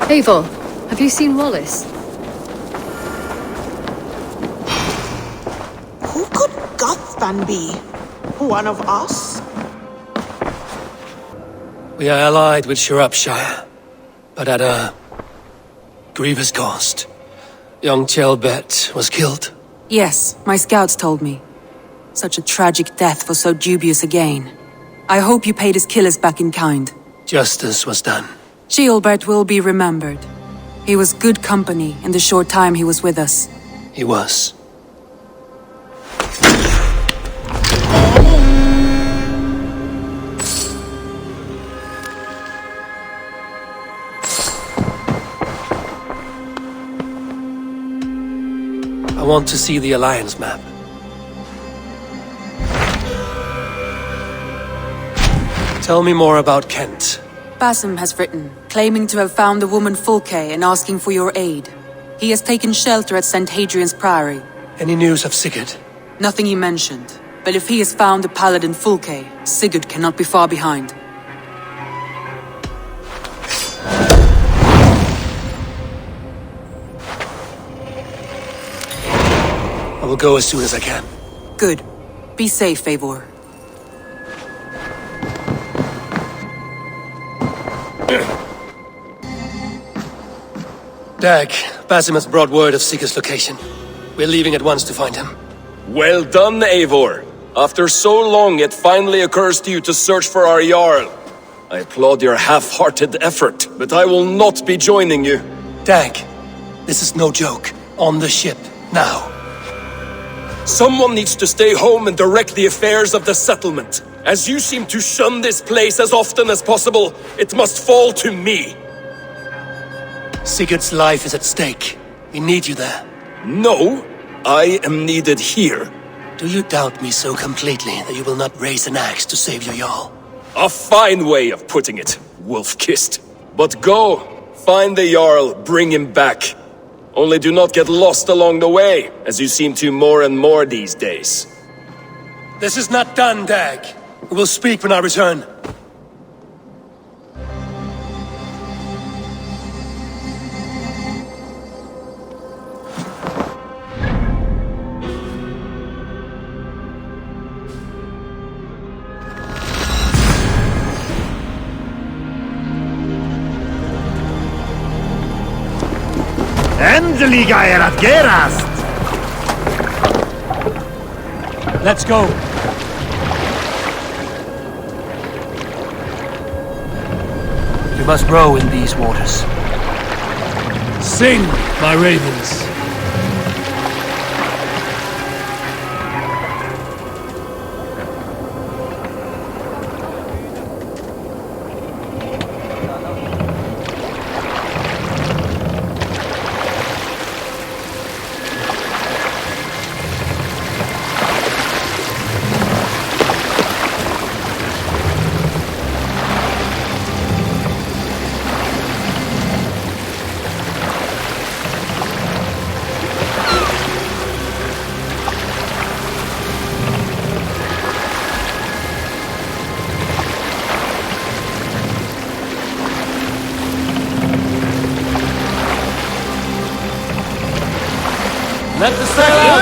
Eivor, have you seen Wallace? Who could Guthban be? One of us? We are allied with Shropshire, but at a grievous cost. Young Chelbet was killed. Yes, my scouts told me. Such a tragic death for so dubious a gain. I hope you paid his killers back in kind. Justice was done. Ceolbert will be remembered. He was good company in the short time he was with us. He was. I want to see the Alliance map. Tell me more about Kent. Basim has written, claiming to have found the woman Fulke and asking for your aid. He has taken shelter at St. Hadrian's Priory. Any news of Sigurd? Nothing he mentioned, but if he has found the paladin Fulke, Sigurd cannot be far behind. I will go as soon as I can. Good. Be safe, Eivor. Dag, Basim has brought word of Sigurd's location. We're leaving at once to find him. Well done, Eivor. After so long, it finally occurs to you to search for our Jarl. I applaud your half-hearted effort, but I will not be joining you. Dag, this is no joke. On the ship, now. Someone needs to stay home and direct the affairs of the settlement. As you seem to shun this place as often as possible, it must fall to me. Sigurd's life is at stake. We need you there. No, I am needed here. Do you doubt me so completely that you will not raise an axe to save your Jarl? A fine way of putting it, wolf-kissed. But go, find the Jarl, bring him back. Only do not get lost along the way, as you seem to more and more these days. This is not done, Dag. We will speak when I return. Endelig er at gerast! Let's go. You must row in these waters. Sing, my ravens. Let the sail out!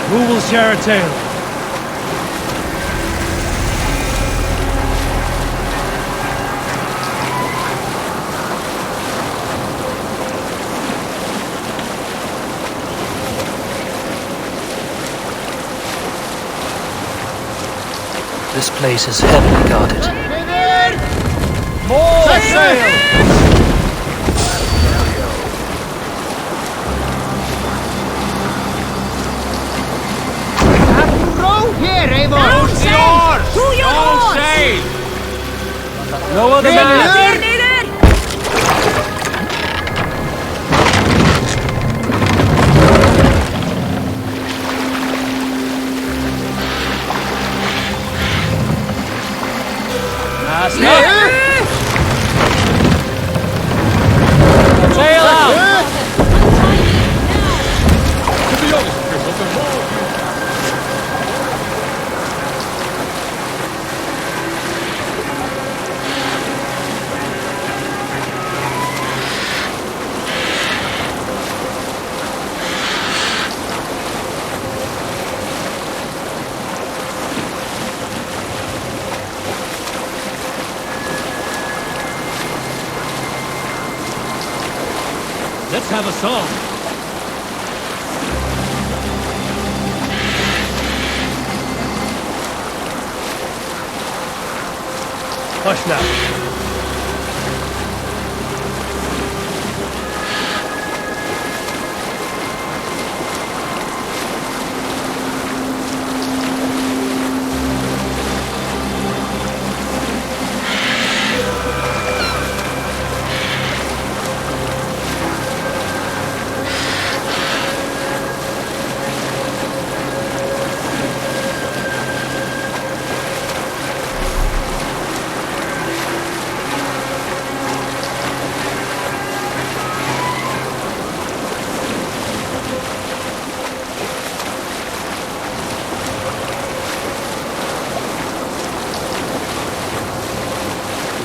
Who will share a tale? This place is heavily guarded. More sail! Row here, Eivor! Down sail! To your horse! Sail! Lower the men! Sail out! To be honest, Let's have a song. Hush now.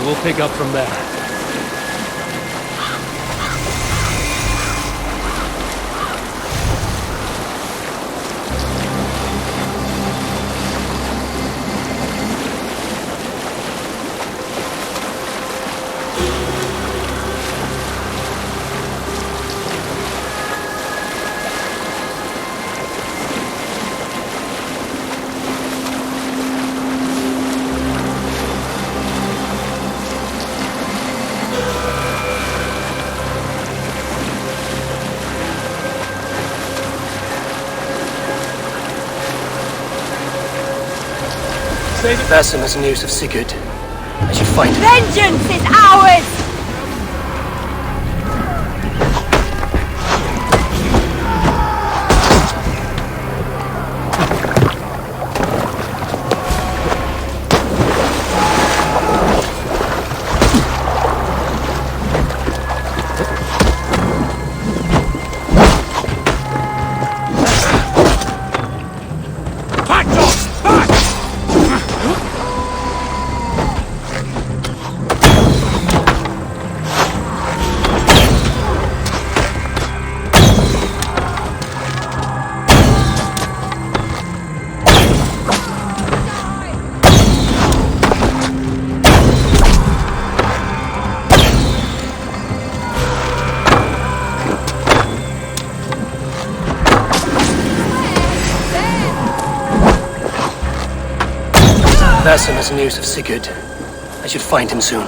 We'll pick up from there. Vasim news of Sigurd. I should find him. Vengeance is ours! Vasim has news of Sigurd. I should find him soon.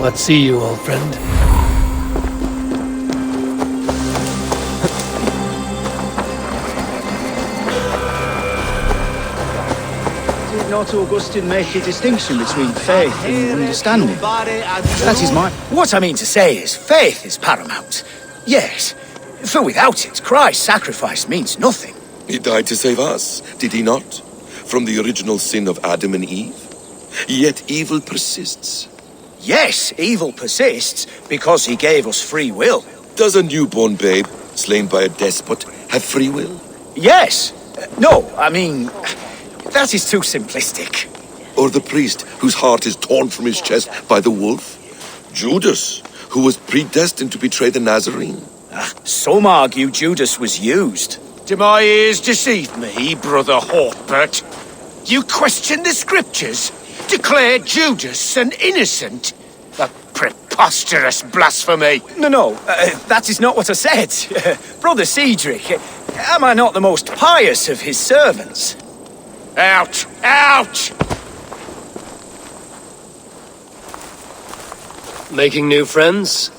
What see you, old friend? Did not Augustine make a distinction between faith and understanding? That is my... What I mean to say is, faith is paramount. Yes, for without it, Christ's sacrifice means nothing. He died to save us, did he not? From the original sin of Adam and Eve? Yet evil persists. Yes, evil persists because he gave us free will. Does a newborn babe, slain by a despot, have free will? Yes. No, I mean, that is too simplistic. Or the priest whose heart is torn from his chest by the wolf? Judas, who was predestined to betray the Nazarene? Some argue Judas was used. Do my ears deceive me, Brother Hawkbert? You question the scriptures? Declare Judas an innocent? A preposterous blasphemy! No, that is not what I said. Brother Cedric, am I not the most pious of his servants? Out! Out! Making new friends?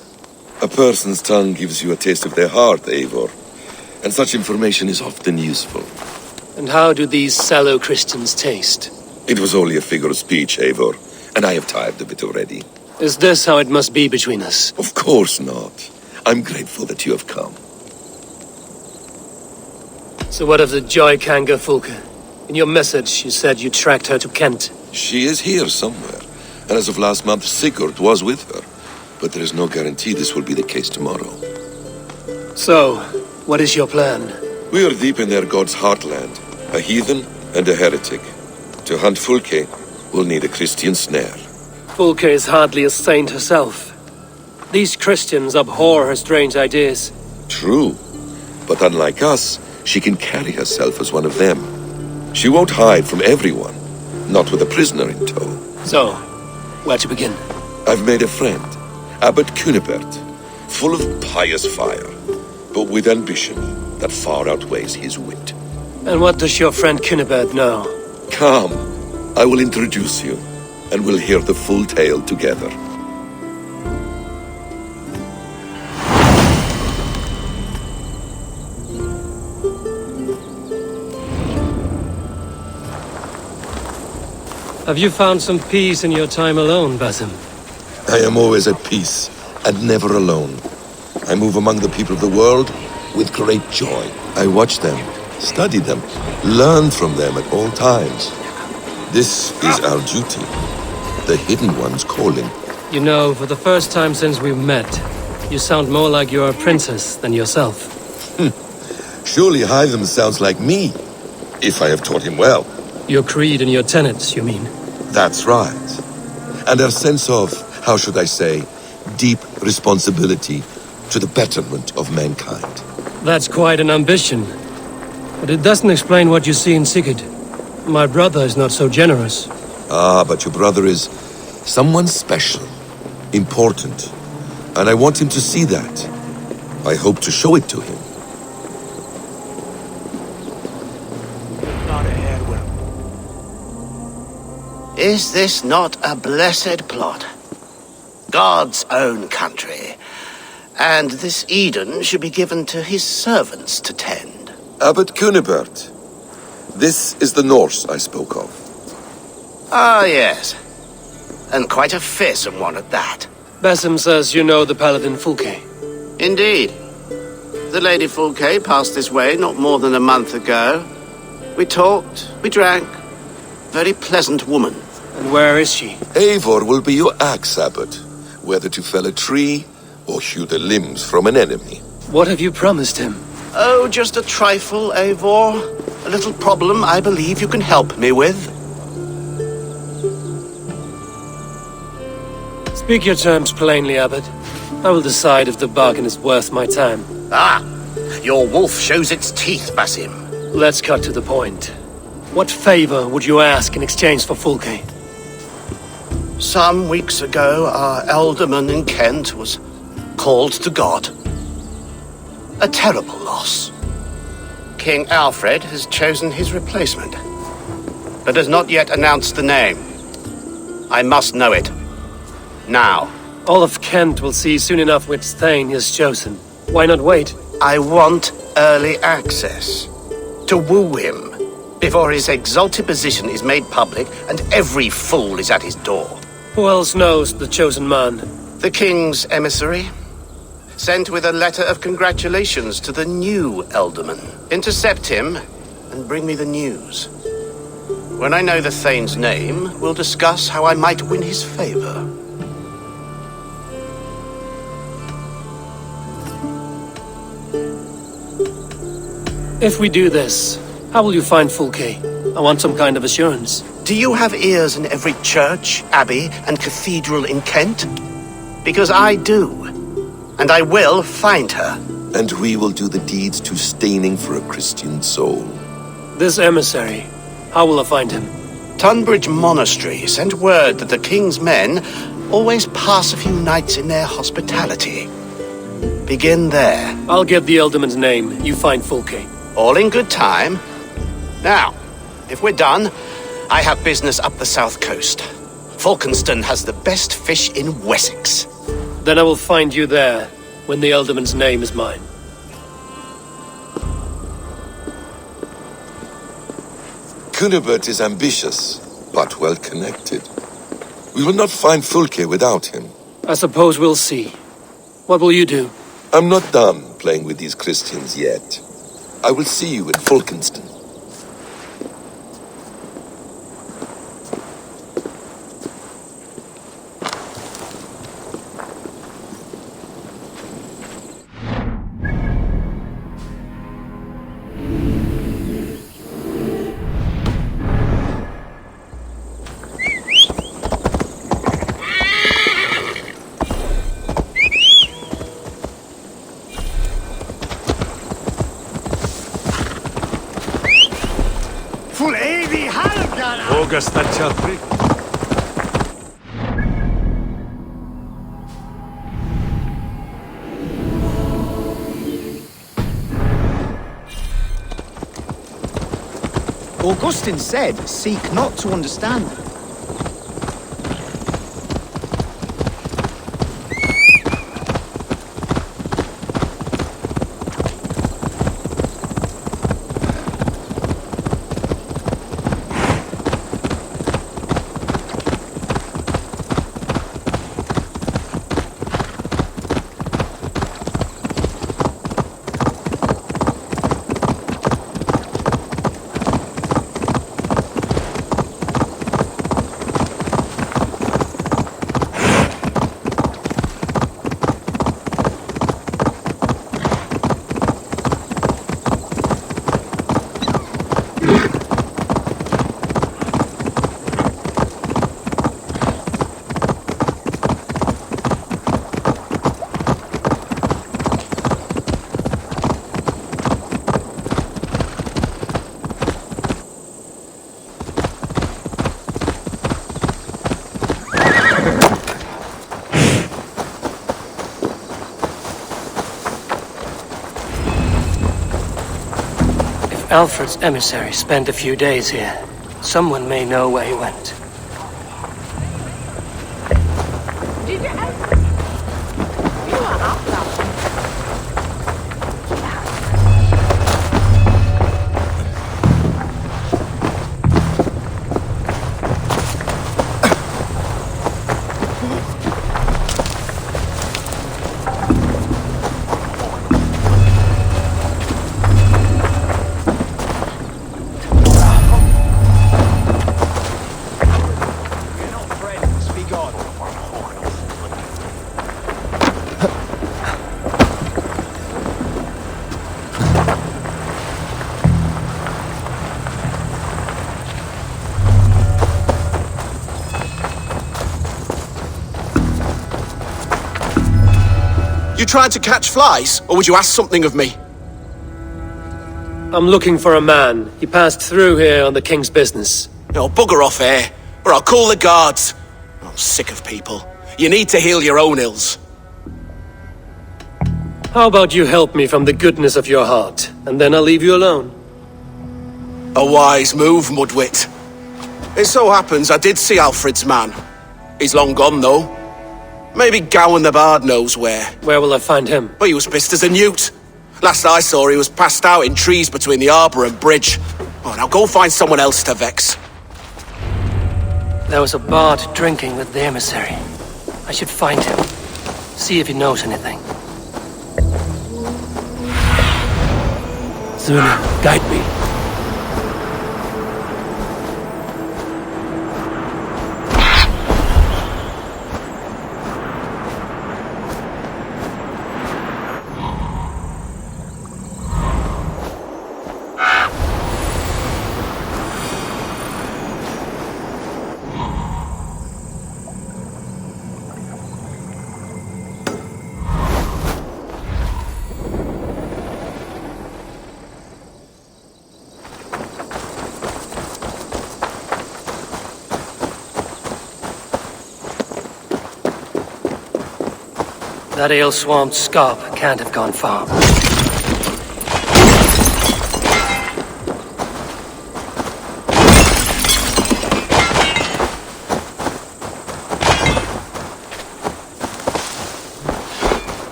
A person's tongue gives you a taste of their heart, Eivor. And such information is often useful. And how do these sallow Christians taste? It was only a figure of speech, Eivor, and I have tired of it already. Is this how it must be between us? Of course not. I'm grateful that you have come. So what of the Joy Kanga Fulke? In your message, you said you tracked her to Kent. She is here somewhere, and as of last month, Sigurd was with her. But there is no guarantee this will be the case tomorrow. So, what is your plan? We are deep in their god's heartland, a heathen and a heretic. To hunt Fulke, we'll need a Christian snare. Fulke is hardly a saint herself. These Christians abhor her strange ideas. True, but unlike us, she can carry herself as one of them. She won't hide from everyone, not with a prisoner in tow. So, where to begin? I've made a friend, Abbot Cunibert, full of pious fire, but with ambition that far outweighs his wit. And what does your friend Cunibert know? Come, I will introduce you, and we'll hear the full tale together. Have you found some peace in your time alone, Basim? I am always at peace, and never alone. I move among the people of the world with great joy. I watch them, study them, learn from them at all times. This is our duty, the Hidden One's calling. You know, for the first time since we've met, you sound more like you're a princess than yourself. Surely Hytham sounds like me, if I have taught him well. Your creed and your tenets, you mean? That's right. And our sense of, how should I say, deep responsibility to the betterment of mankind. That's quite an ambition. But it doesn't explain what you see in Sigurd. My brother is not so generous. Ah, but your brother is someone special, important. And I want him to see that. I hope to show it to him. Is this not a blessed plot? God's own country. And this Eden should be given to his servants to tend. Abbot Cunibert. This is the Norse I spoke of. Ah, yes. And quite a fearsome one at that. Basim says you know the paladin Fulke. Indeed. The Lady Fulke passed this way not more than a month ago. We talked, we drank. Very pleasant woman. And where is she? Eivor will be your axe, Abbot. Whether to fell a tree or hew the limbs from an enemy. What have you promised him? Oh, just a trifle, Eivor. A little problem I believe you can help me with. Speak your terms plainly, Abbot. I will decide if the bargain is worth my time. Ah! Your wolf shows its teeth, Basim. Let's cut to the point. What favor would you ask in exchange for Fulke? Some weeks ago, our alderman in Kent was called to God. A terrible loss. King Alfred has chosen his replacement, but has not yet announced the name. I must know it. Now. All of Kent will see soon enough which Thane is chosen. Why not wait? I want early access. To woo him, before his exalted position is made public and every fool is at his door. Who else knows the chosen man? The king's emissary, sent with a letter of congratulations to the new Elderman. Intercept him and bring me the news. When I know the Thane's name, we'll discuss how I might win his favor. If we do this, how will you find Fulke? I want some kind of assurance. Do you have ears in every church, abbey, and cathedral in Kent? Because I do. And I will find her. And we will do the deeds too staining for a Christian soul. This emissary, how will I find him? Tunbridge Monastery sent word that the king's men always pass a few nights in their hospitality. Begin there. I'll get the Elderman's name. You find Fulke. All in good time. Now, if we're done, I have business up the south coast. Falkenston has the best fish in Wessex. Then I will find you there, when the Elderman's name is mine. Cunibert is ambitious, but well-connected. We will not find Fulke without him. I suppose we'll see. What will you do? I'm not done playing with these Christians yet. I will see you in Falkenston. Augustine said, seek not to understand. Alfred's emissary spent a few days here. Someone may know where he went. You trying to catch flies, or would you ask something of me? I'm looking for a man. He passed through here on the king's business. No, bugger off here, or I'll call the guards. I'm sick of people. You need to heal your own ills. How about you help me from the goodness of your heart, and then I'll leave you alone? A wise move, Mudwit. It so happens I did see Alfred's man. He's long gone, though. Maybe Gowan the Bard knows where. Where will I find him? But he was pissed as a newt. Last I saw, he was passed out in trees between the harbour and bridge. Oh, now go find someone else to vex. There was a bard drinking with the emissary. I should find him. See if he knows anything. Zuna, guide me. That ale-swamped scarp can't have gone far.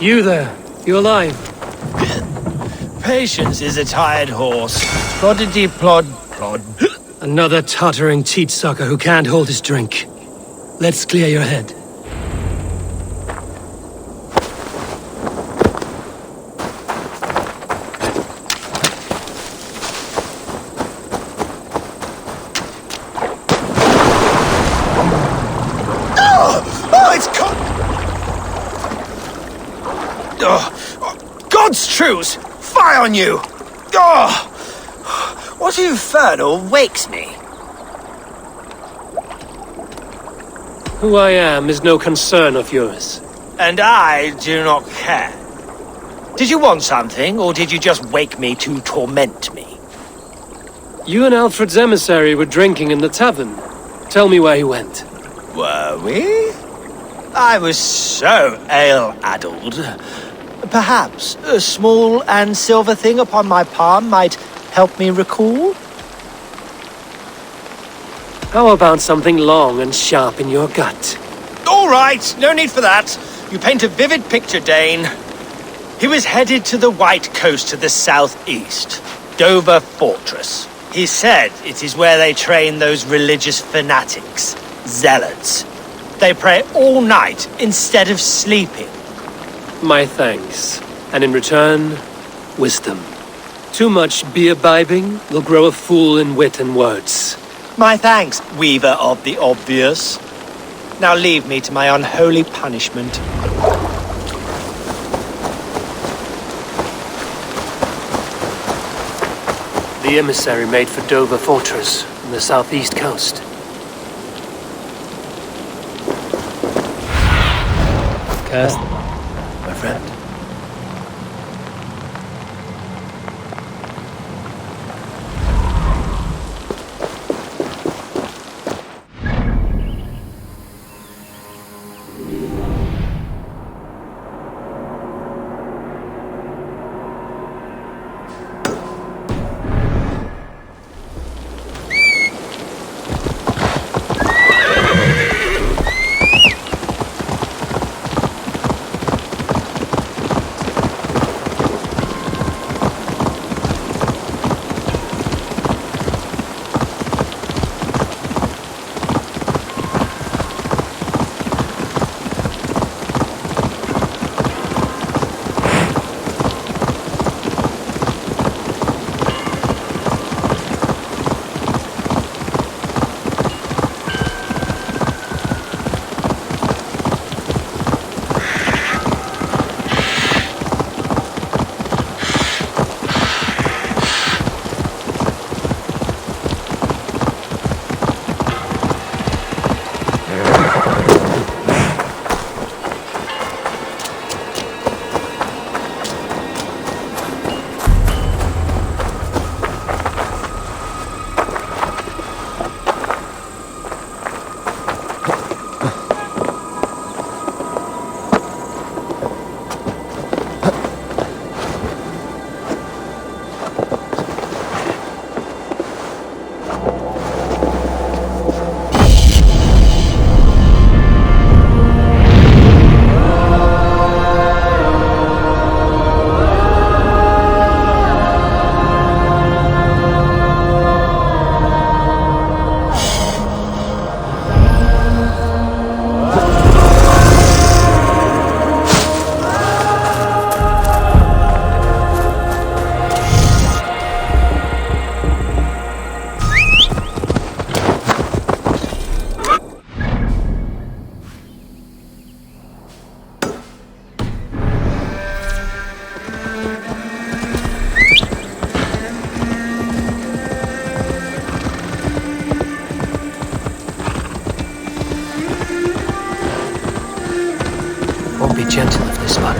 You there. You alive? Patience is a tired horse. Ploddity plod plod. Another tottering teat-sucker who can't hold his drink. Let's clear your head. Oh, it's caught! God's truce! Fire on you! What infernal wakes me? Who I am is no concern of yours. And I do not care. Did you want something, or did you just wake me to torment me? You and Alfred's emissary were drinking in the tavern. Tell me where he went. Were we? I was so ale-addled. Perhaps a small and silver thing upon my palm might help me recall? How about something long and sharp in your gut? All right, no need for that. You paint a vivid picture, Dane. He was headed to the White Coast to the southeast, Dover Fortress. He said it is where they train those religious fanatics, zealots. They pray all night instead of sleeping. My thanks. And in return, wisdom. Too much beer-bibbing will grow a fool in wit and words. My thanks, weaver of the obvious. Now leave me to my unholy punishment. The emissary made for Dover Fortress on the southeast coast. Cast, my friend. gentle of this one.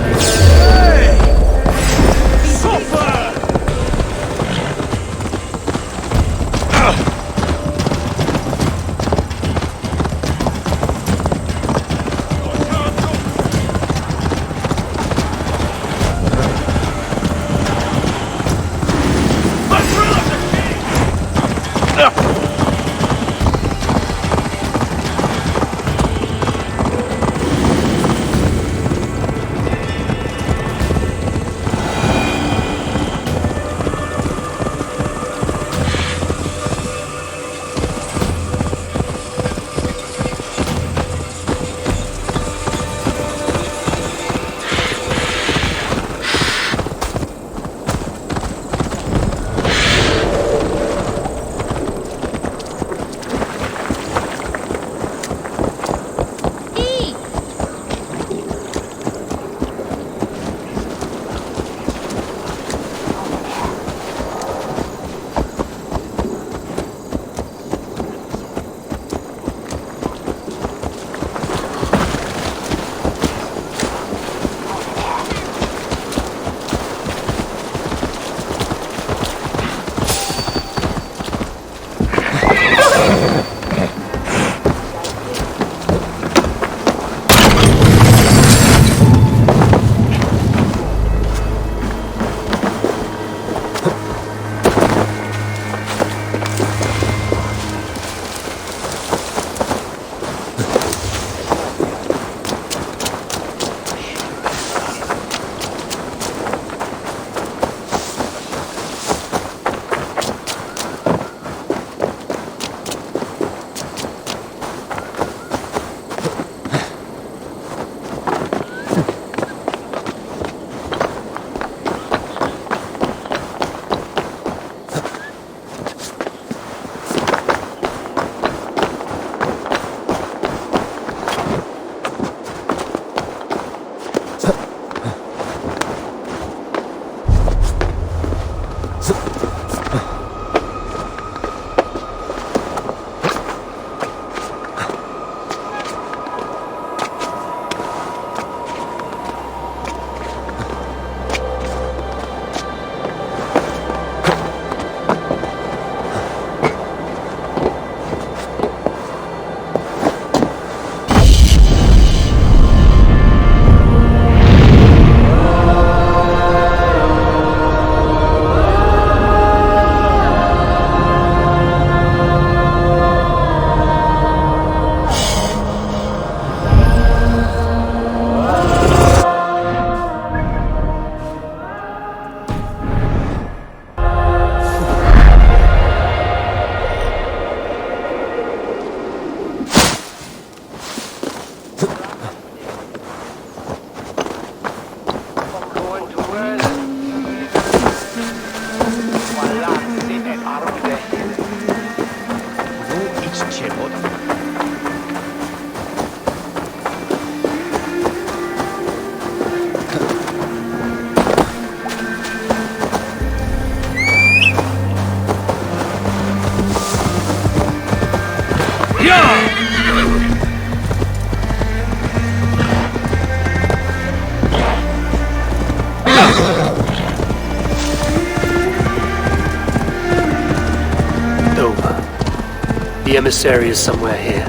The emissary is somewhere here.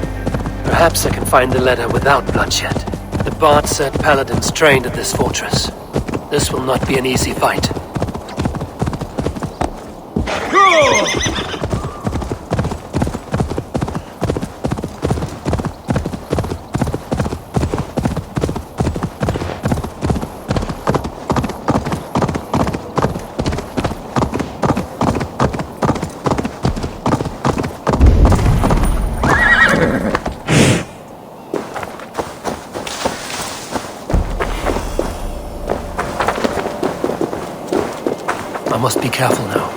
Perhaps I can find the letter without bloodshed. The Bard said paladins trained at this fortress. This will not be an easy fight. I must be careful now.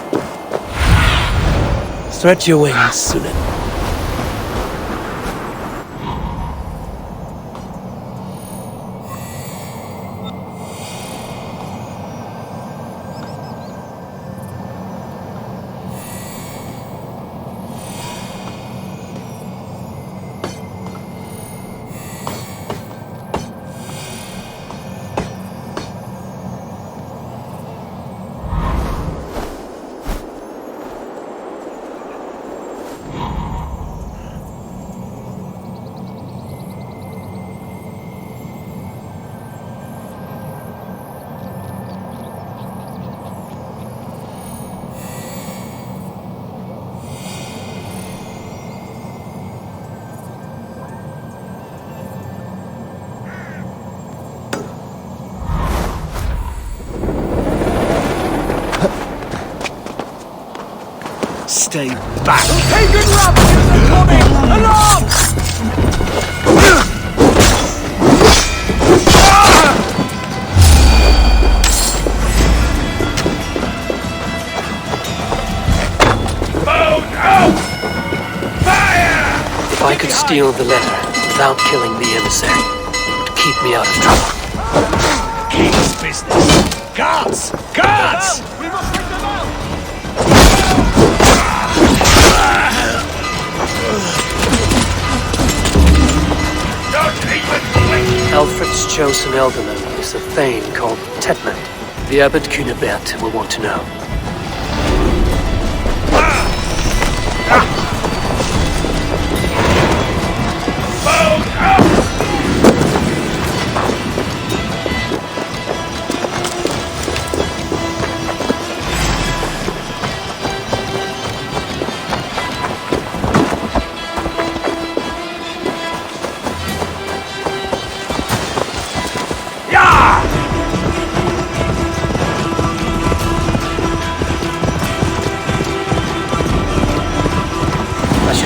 Stretch your wings, Sunan. stay back. Pagan ravagers are coming! Alarm! If I could steal the letter without killing the emissary, it would keep me out of trouble. King's business. Guards! Guards! We must bring them out! Alfred's chosen ealdorman is a thane called Tedman. The Abbot Cunibert will want to know.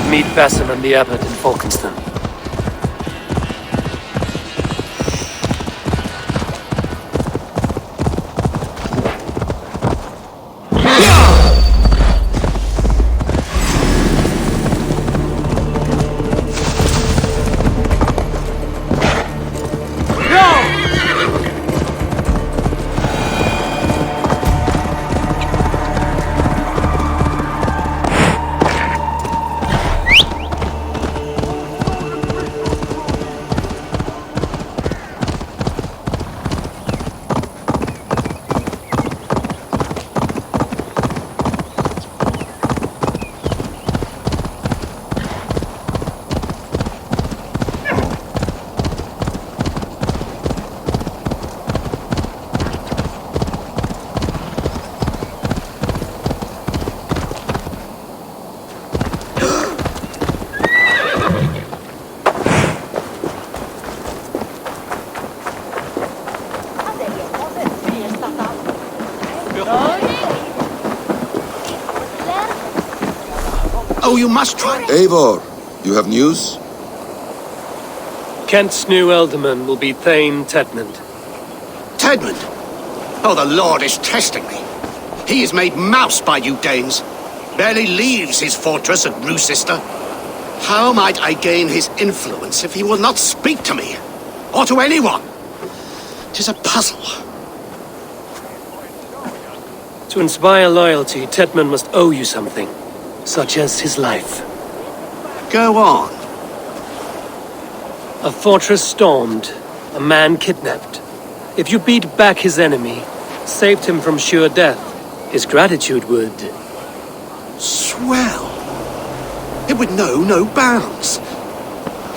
Meet Basim and the Abbot in Falkenston. Oh, you must try. Eivor, you have news? Kent's new ealdorman will be Thane Tedmund. Tedmund? Oh, the Lord is testing me. He is made mouse by you Danes. Barely leaves his fortress at Roosister. How might I gain his influence if he will not speak to me? Or to anyone? 'Tis a puzzle. To inspire loyalty, Tedman must owe you something, such as his life. Go on. A fortress stormed, a man kidnapped. If you beat back his enemy, saved him from sure death, his gratitude would... Swell. It would know no bounds.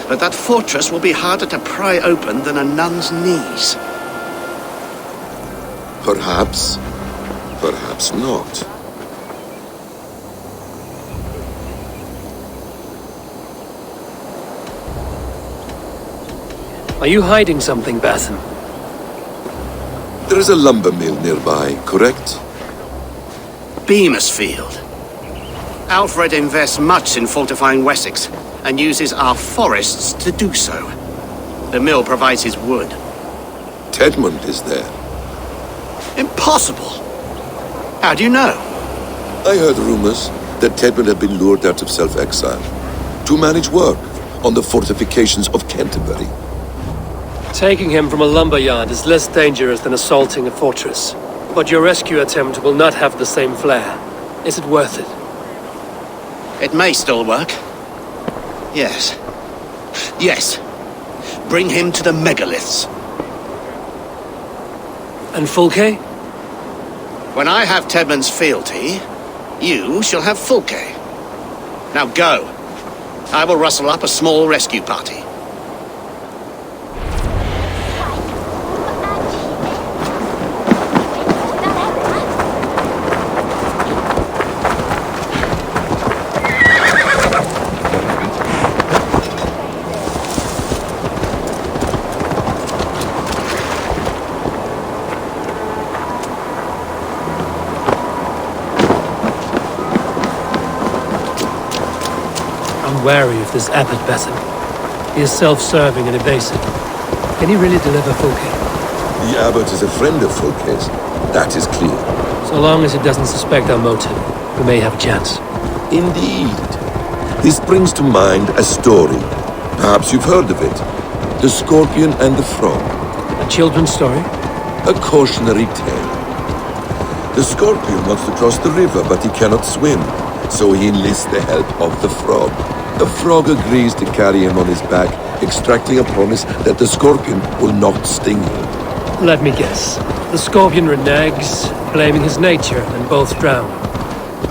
But that fortress will be harder to pry open than a nun's knees. Perhaps. Perhaps not. Are you hiding something, Basim? There is a lumber mill nearby, correct? Beamersfield. Alfred invests much in fortifying Wessex, and uses our forests to do so. The mill provides his wood. Tedmund is there. Impossible! How do you know? I heard rumors that Tedmund had been lured out of self-exile to manage work on the fortifications of Canterbury. Taking him from a lumberyard is less dangerous than assaulting a fortress. But your rescue attempt will not have the same flair. Is it worth it? It may still work. Yes. Yes. Bring him to the megaliths. And Fulke? When I have Tedmund's fealty, you shall have Fulke. Now go. I will rustle up a small rescue party. wary of this Abbot Basim. He is self-serving and evasive. Can he really deliver Fulke? The abbot is a friend of Fulke's. That is clear. So long as he doesn't suspect our motive, we may have a chance. Indeed. This brings to mind a story. Perhaps you've heard of it. The Scorpion and the Frog. A children's story? A cautionary tale. The Scorpion wants to cross the river, but he cannot swim. So he enlists the help of the Frog. The Frog agrees to carry him on his back, extracting a promise that the Scorpion will not sting him. Let me guess. The Scorpion reneges, blaming his nature, and both drown.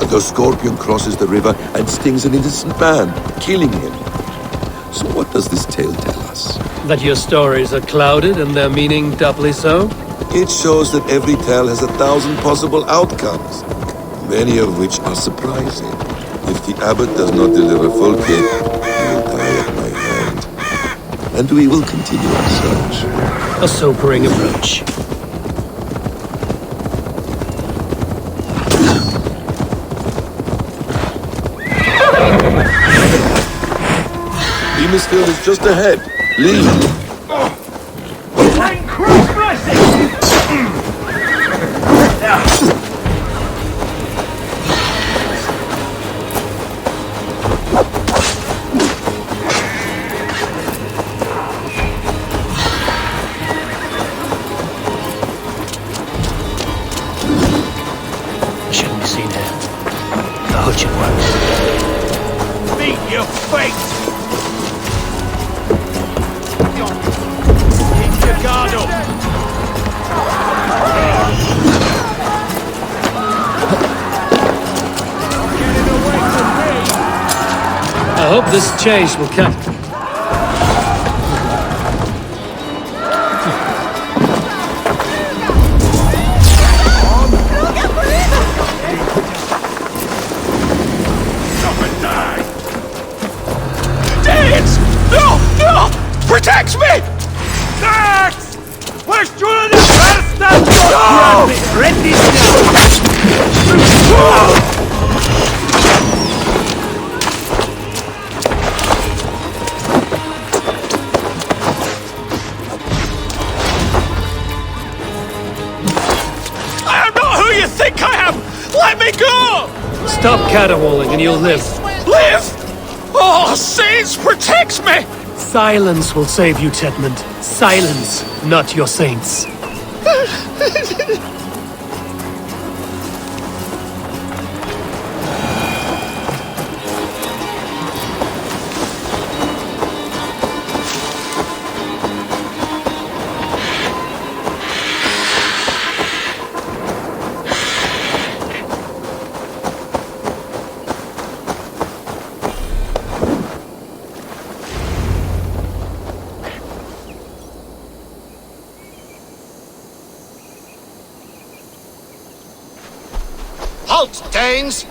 The Scorpion crosses the river and stings an innocent man, killing him. So what does this tale tell us? That your stories are clouded and their meaning doubly so? It shows that every tale has 1,000 possible outcomes, many of which are surprising. If the abbot does not deliver Fulke, he will die at my hand. And we will continue our search. A sobering approach. Beamisfield is just ahead. Leave. Shouldn't be seen here. The hood should work. Meet your fate! I hope this chase will cut. Dance! No! No! Protect me! Dax! We're shooting the bastard! No! Ready now! I am not who you think I am! Let me go! Stop caterwauling and you'll live. Live! Oh, saints, protect me! Silence will save you, Tedmund. Silence, not your saints. Halt, Danes!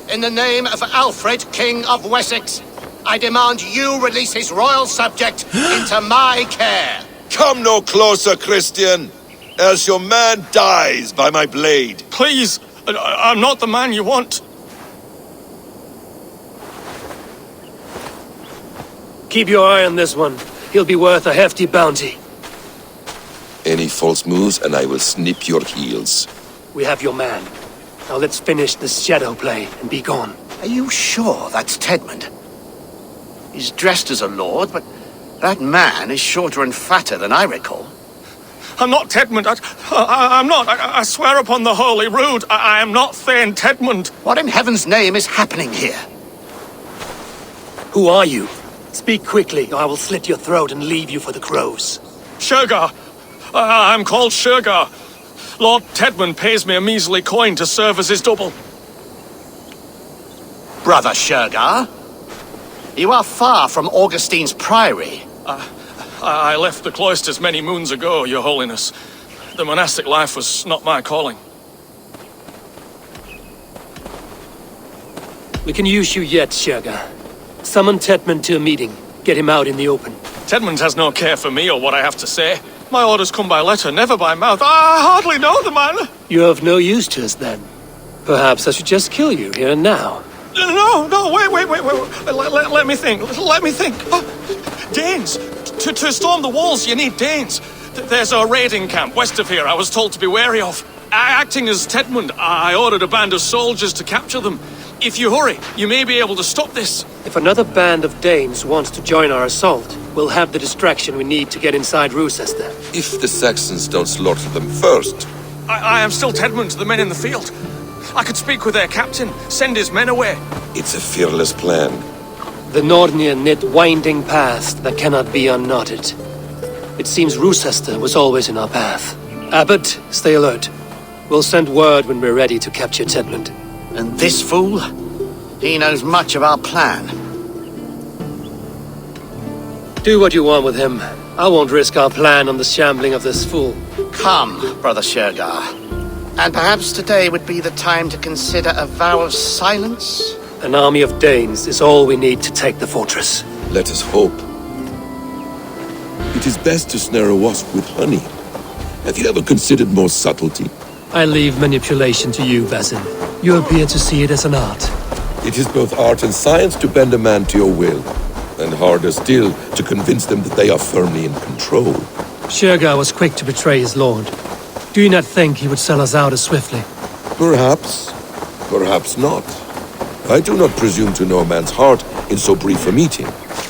In the name of Alfred, King of Wessex, I demand you release his royal subject into my care. Come no closer, Christian, else your man dies by my blade. Please, I'm not the man you want. Keep your eye on this one. He'll be worth a hefty bounty. Any false moves and I will snip your heels. We have your man. Now let's finish this shadow play and be gone. Are you sure that's Tedmund? He's dressed as a lord, but that man is shorter and fatter than I recall. I'm not Tedmund. I'm not. I swear upon the Holy Rood, I am not Thane Tedmund. What in heaven's name is happening here? Who are you? Speak quickly, or I will slit your throat and leave you for the crows. Shergar. I'm called Shergar. Lord Tedmund pays me a measly coin to serve as his double. Brother Shergar? You are far from Augustine's priory. I left the cloisters many moons ago, Your Holiness. The monastic life was not my calling. We can use you yet, Shergar. Summon Tedmund to a meeting. Get him out in the open. Tedmund has no care for me or what I have to say. My orders come by letter, never by mouth. I hardly know the man. You're of no use to us, then. Perhaps I should just kill you here and now. No, wait. Let me think. Oh, Danes! To storm the walls, you need Danes. There's a raiding camp west of here I was told to be wary of. Acting as Tedmund, I ordered a band of soldiers to capture them. If you hurry, you may be able to stop this. If another band of Danes wants to join our assault, we'll have the distraction we need to get inside Rochester. If the Saxons don't slaughter them first. I am still Tedmund to the men in the field. I could speak with their captain, send his men away. It's a fearless plan. The Nordnir knit winding paths that cannot be unknotted. It seems Rochester was always in our path. Abbot, stay alert. We'll send word when we're ready to capture Tedmund. And this fool? He knows much of our plan. Do what you want with him. I won't risk our plan on the shambling of this fool. Come, Brother Shergar. And perhaps today would be the time to consider a vow of silence? An army of Danes is all we need to take the fortress. Let us hope. It is best to snare a wasp with honey. Have you ever considered more subtlety? I leave manipulation to you, Basin. You appear to see it as an art. It is both art and science to bend a man to your will, and harder still to convince them that they are firmly in control. Shergar was quick to betray his lord. Do you not think he would sell us out as swiftly? Perhaps. Perhaps not. I do not presume to know a man's heart in so brief a meeting.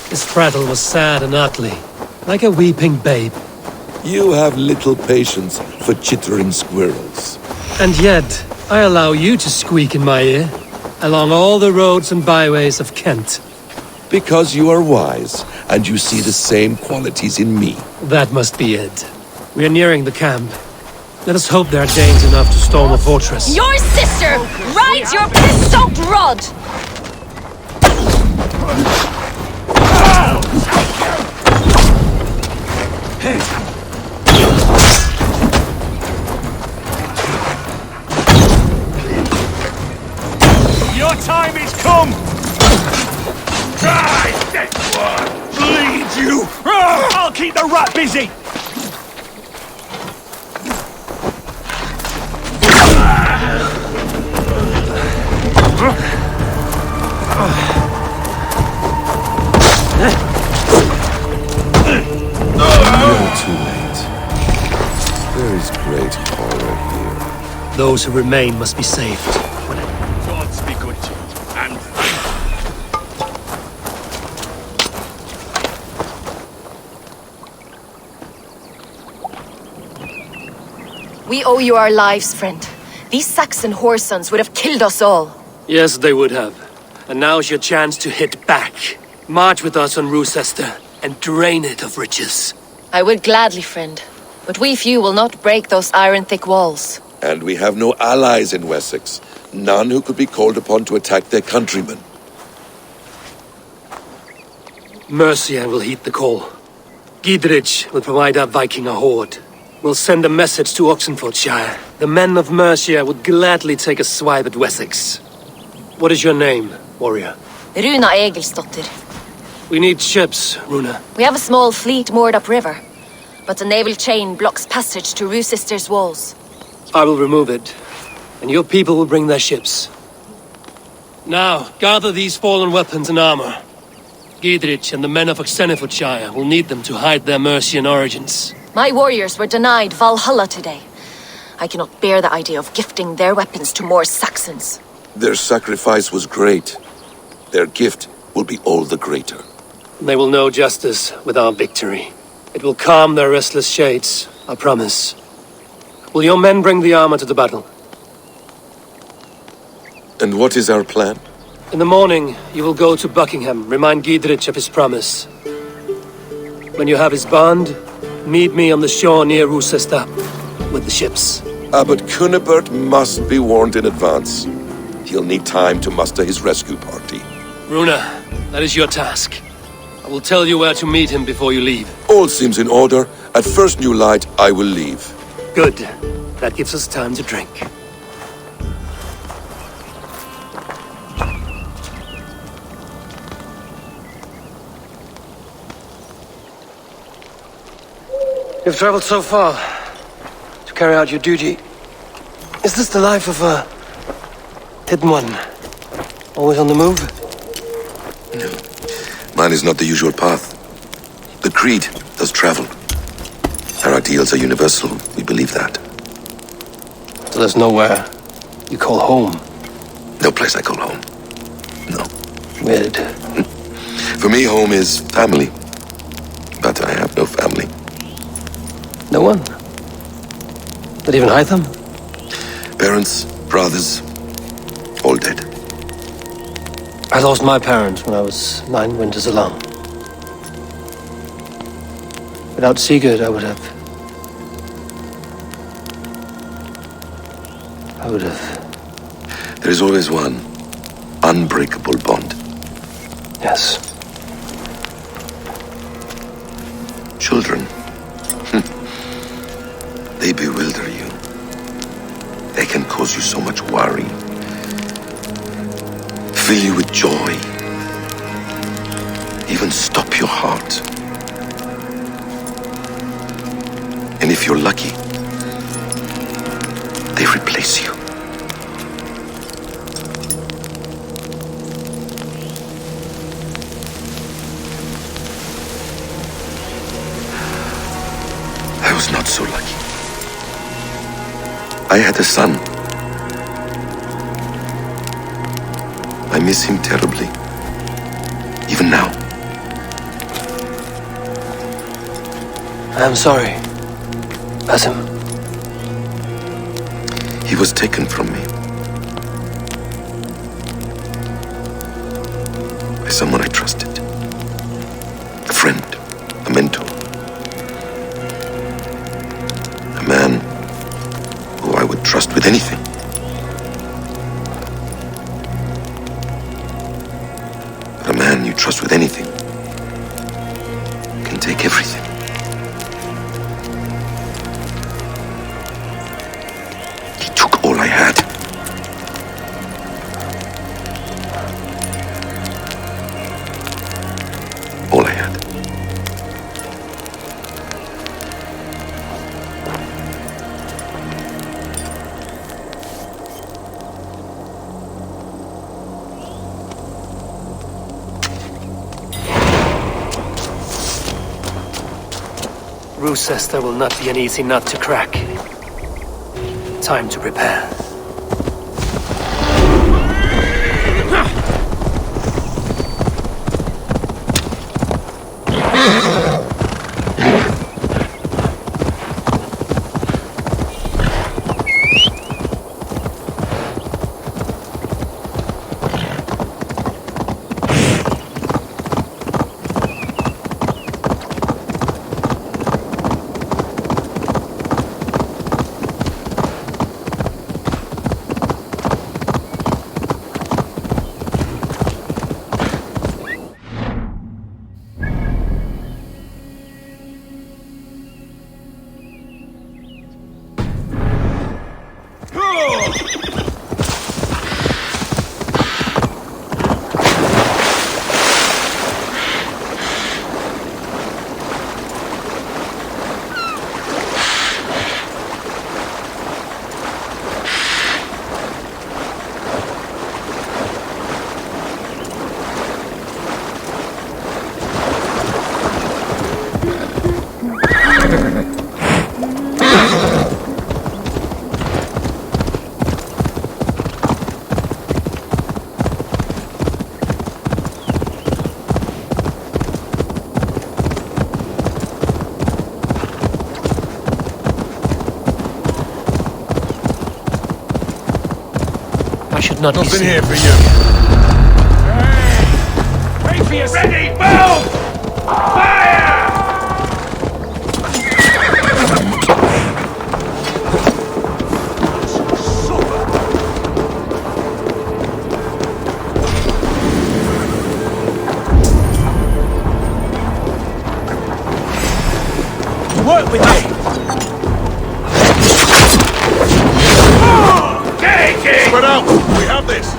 His prattle was sad and ugly, like a weeping babe. You have little patience for chittering squirrels. And yet, I allow you to squeak in my ear, along all the roads and byways of Kent. Because you are wise, and you see the same qualities in me. That must be it. We are nearing the camp. Let us hope there are Danes enough to storm a fortress. Your sister rides your piss-soaked rod! Your time is come! Die, dead one! Bleed you! I'll keep the rat busy! You're too late. There is great horror here. Those who remain must be saved. Gods be good to you, and We owe you our lives, friend. These Saxon whoresons would have killed us all. Yes, they would have. And now's your chance to hit back. March with us on Rochester and drain it of riches. I would gladly, friend. But we few will not break those iron-thick walls. And we have no allies in Wessex. None who could be called upon to attack their countrymen. Mercia will heed the call. Gidrich will provide our Viking a horde. We'll send a message to Oxenfordshire. The men of Mercia would gladly take a swipe at Wessex. What is your name, warrior? Runa Egilsdotter. We need ships, Runa. We have a small fleet moored upriver, but the naval chain blocks passage to Rochester's walls. I will remove it, and your people will bring their ships. Now, gather these fallen weapons and armor. Gidrich and the men of Oxenfordshire will need them to hide their Mercian origins. My warriors were denied Valhalla today. I cannot bear the idea of gifting their weapons to more Saxons. Their sacrifice was great. Their gift will be all the greater. They will know justice with our victory. It will calm their restless shades, I promise. Will your men bring the armor to the battle? And what is our plan? In the morning, you will go to Buckingham, remind Gidrich of his promise. When you have his bond, meet me on the shore near Rochester with the ships. Abbot Cunibert must be warned in advance. He'll need time to muster his rescue party. Runa, that is your task. I will tell you where to meet him before you leave. All seems in order. At first new light, I will leave. Good. That gives us time to drink. You've traveled so far to carry out your duty. Is this the life of a hidden one? Always on the move? No. Mine is not the usual path. The Creed does travel. Our ideals are universal. We believe that. So there's nowhere you call home? No place I call home. No. Weird. For me, home is family. But I have no family. No one? Not even Hytham? Parents, brothers, all dead. I lost my parents when I was 9 winters alone. Without Sigurd, I would have... There is always one unbreakable bond. Yes. Children. They bewilder you. They can cause you so much worry. Fill you with joy. Even stop your heart. And if you're lucky, they replace you. I was not so lucky. I had a son. I miss him terribly. Even now. I am sorry. Basim. He was taken from me. By someone I trusted. A friend. A mentor. A man who I would trust with anything. But a man you trust with anything can take everything. He took all I had. All I had. Rue says there will not be an easy nut to crack. Time to prepare. I should not be Nothing seen. here for you. Wait for your ready, move! Fire! Work with me! Spread out! We have this!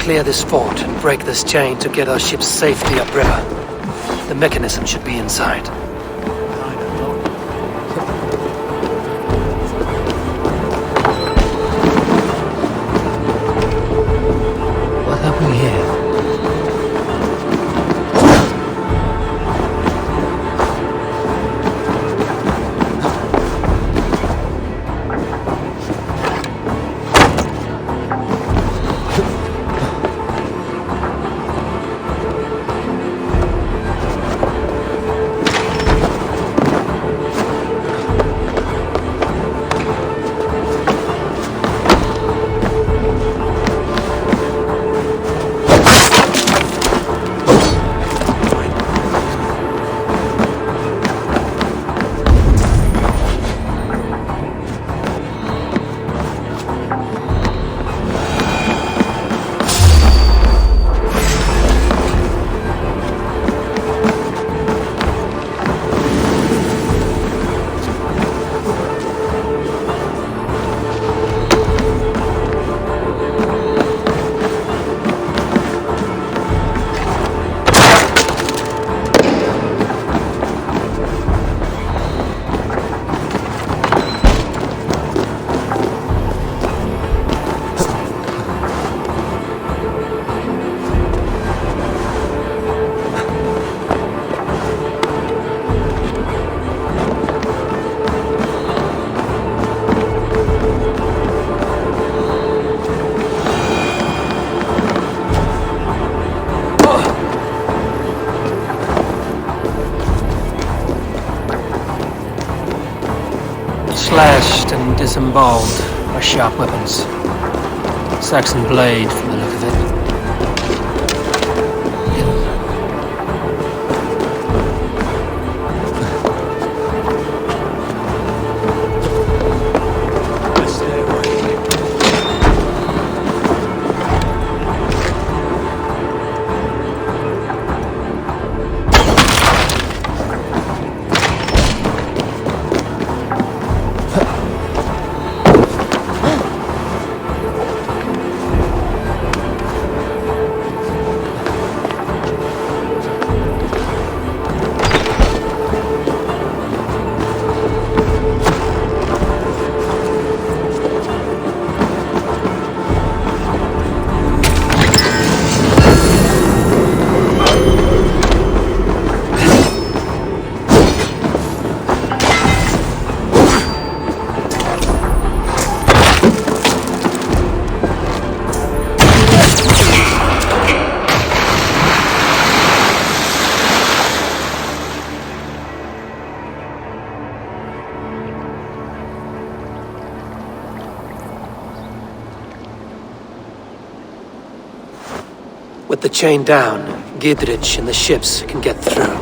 clear this fort and break this chain to get our ships safely upriver. The mechanism should be inside. What have we here? Slashed and disemboweled are sharp weapons. Saxon blade from the look of it. With the chain down, Gidrich and the ships can get through.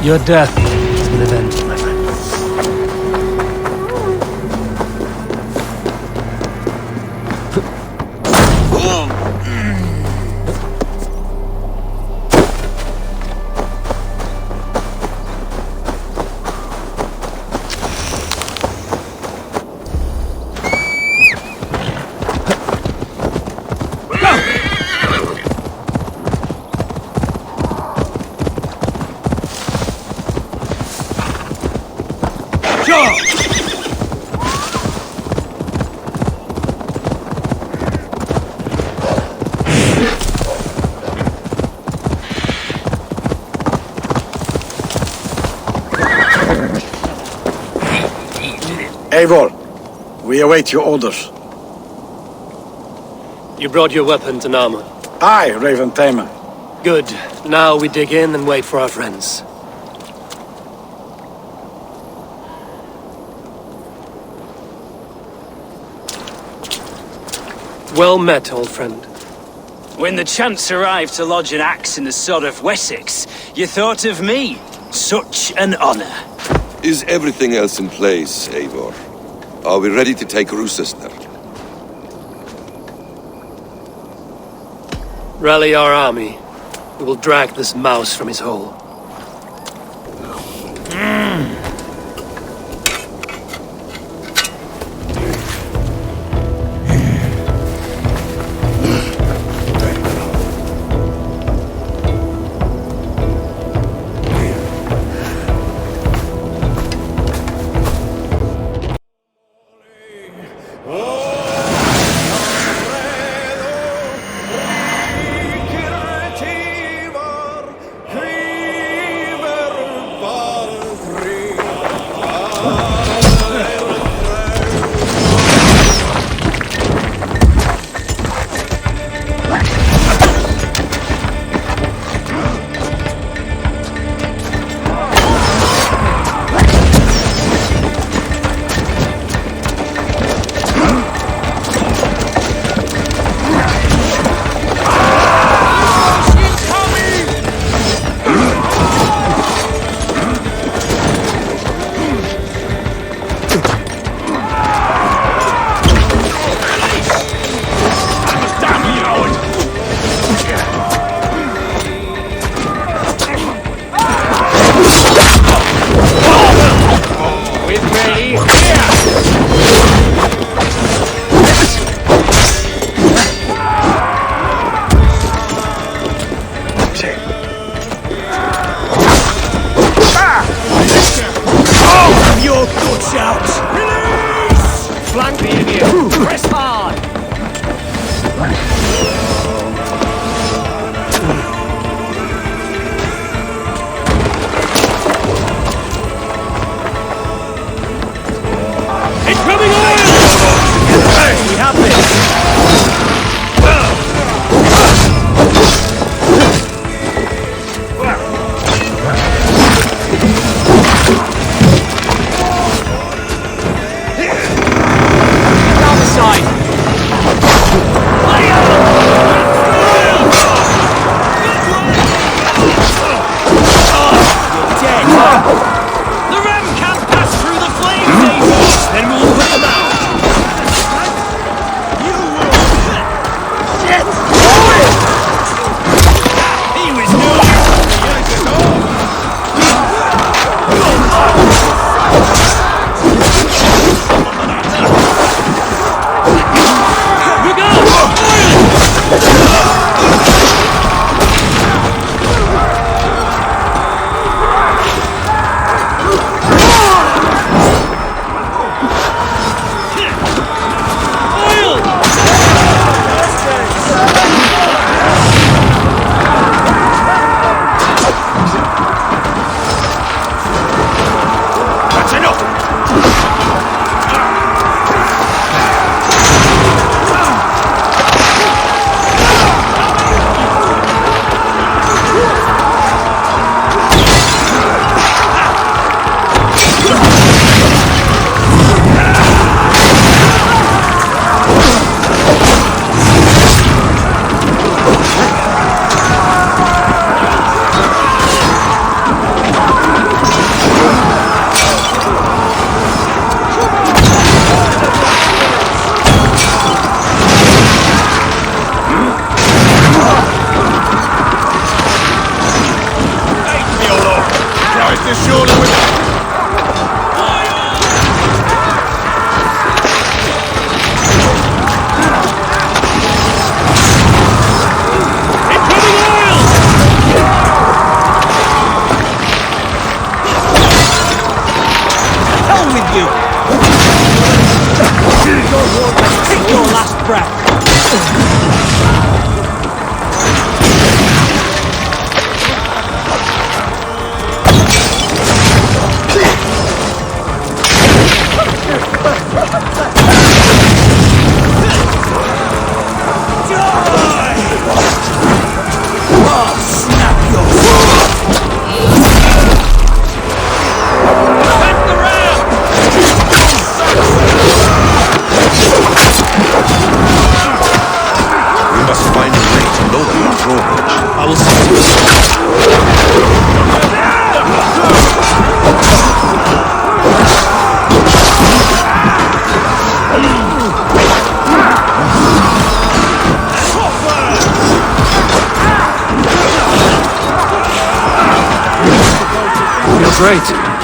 Your death has been avenged, my friend. Eivor, we await your orders. You brought your weapons and armor. Aye, Raven Tamer. Good. Now we dig in and wait for our friends. Well met, old friend. When the chance arrived to lodge an axe in the sod of Wessex, you thought of me. Such an honor. Is everything else in place, Eivor? Are we ready to take Rochester? Rally our army. We will drag this mouse from his hole. The ram can't pass through the flames, Eivor! Then we'll put them out! with you! Take your last breath! Great.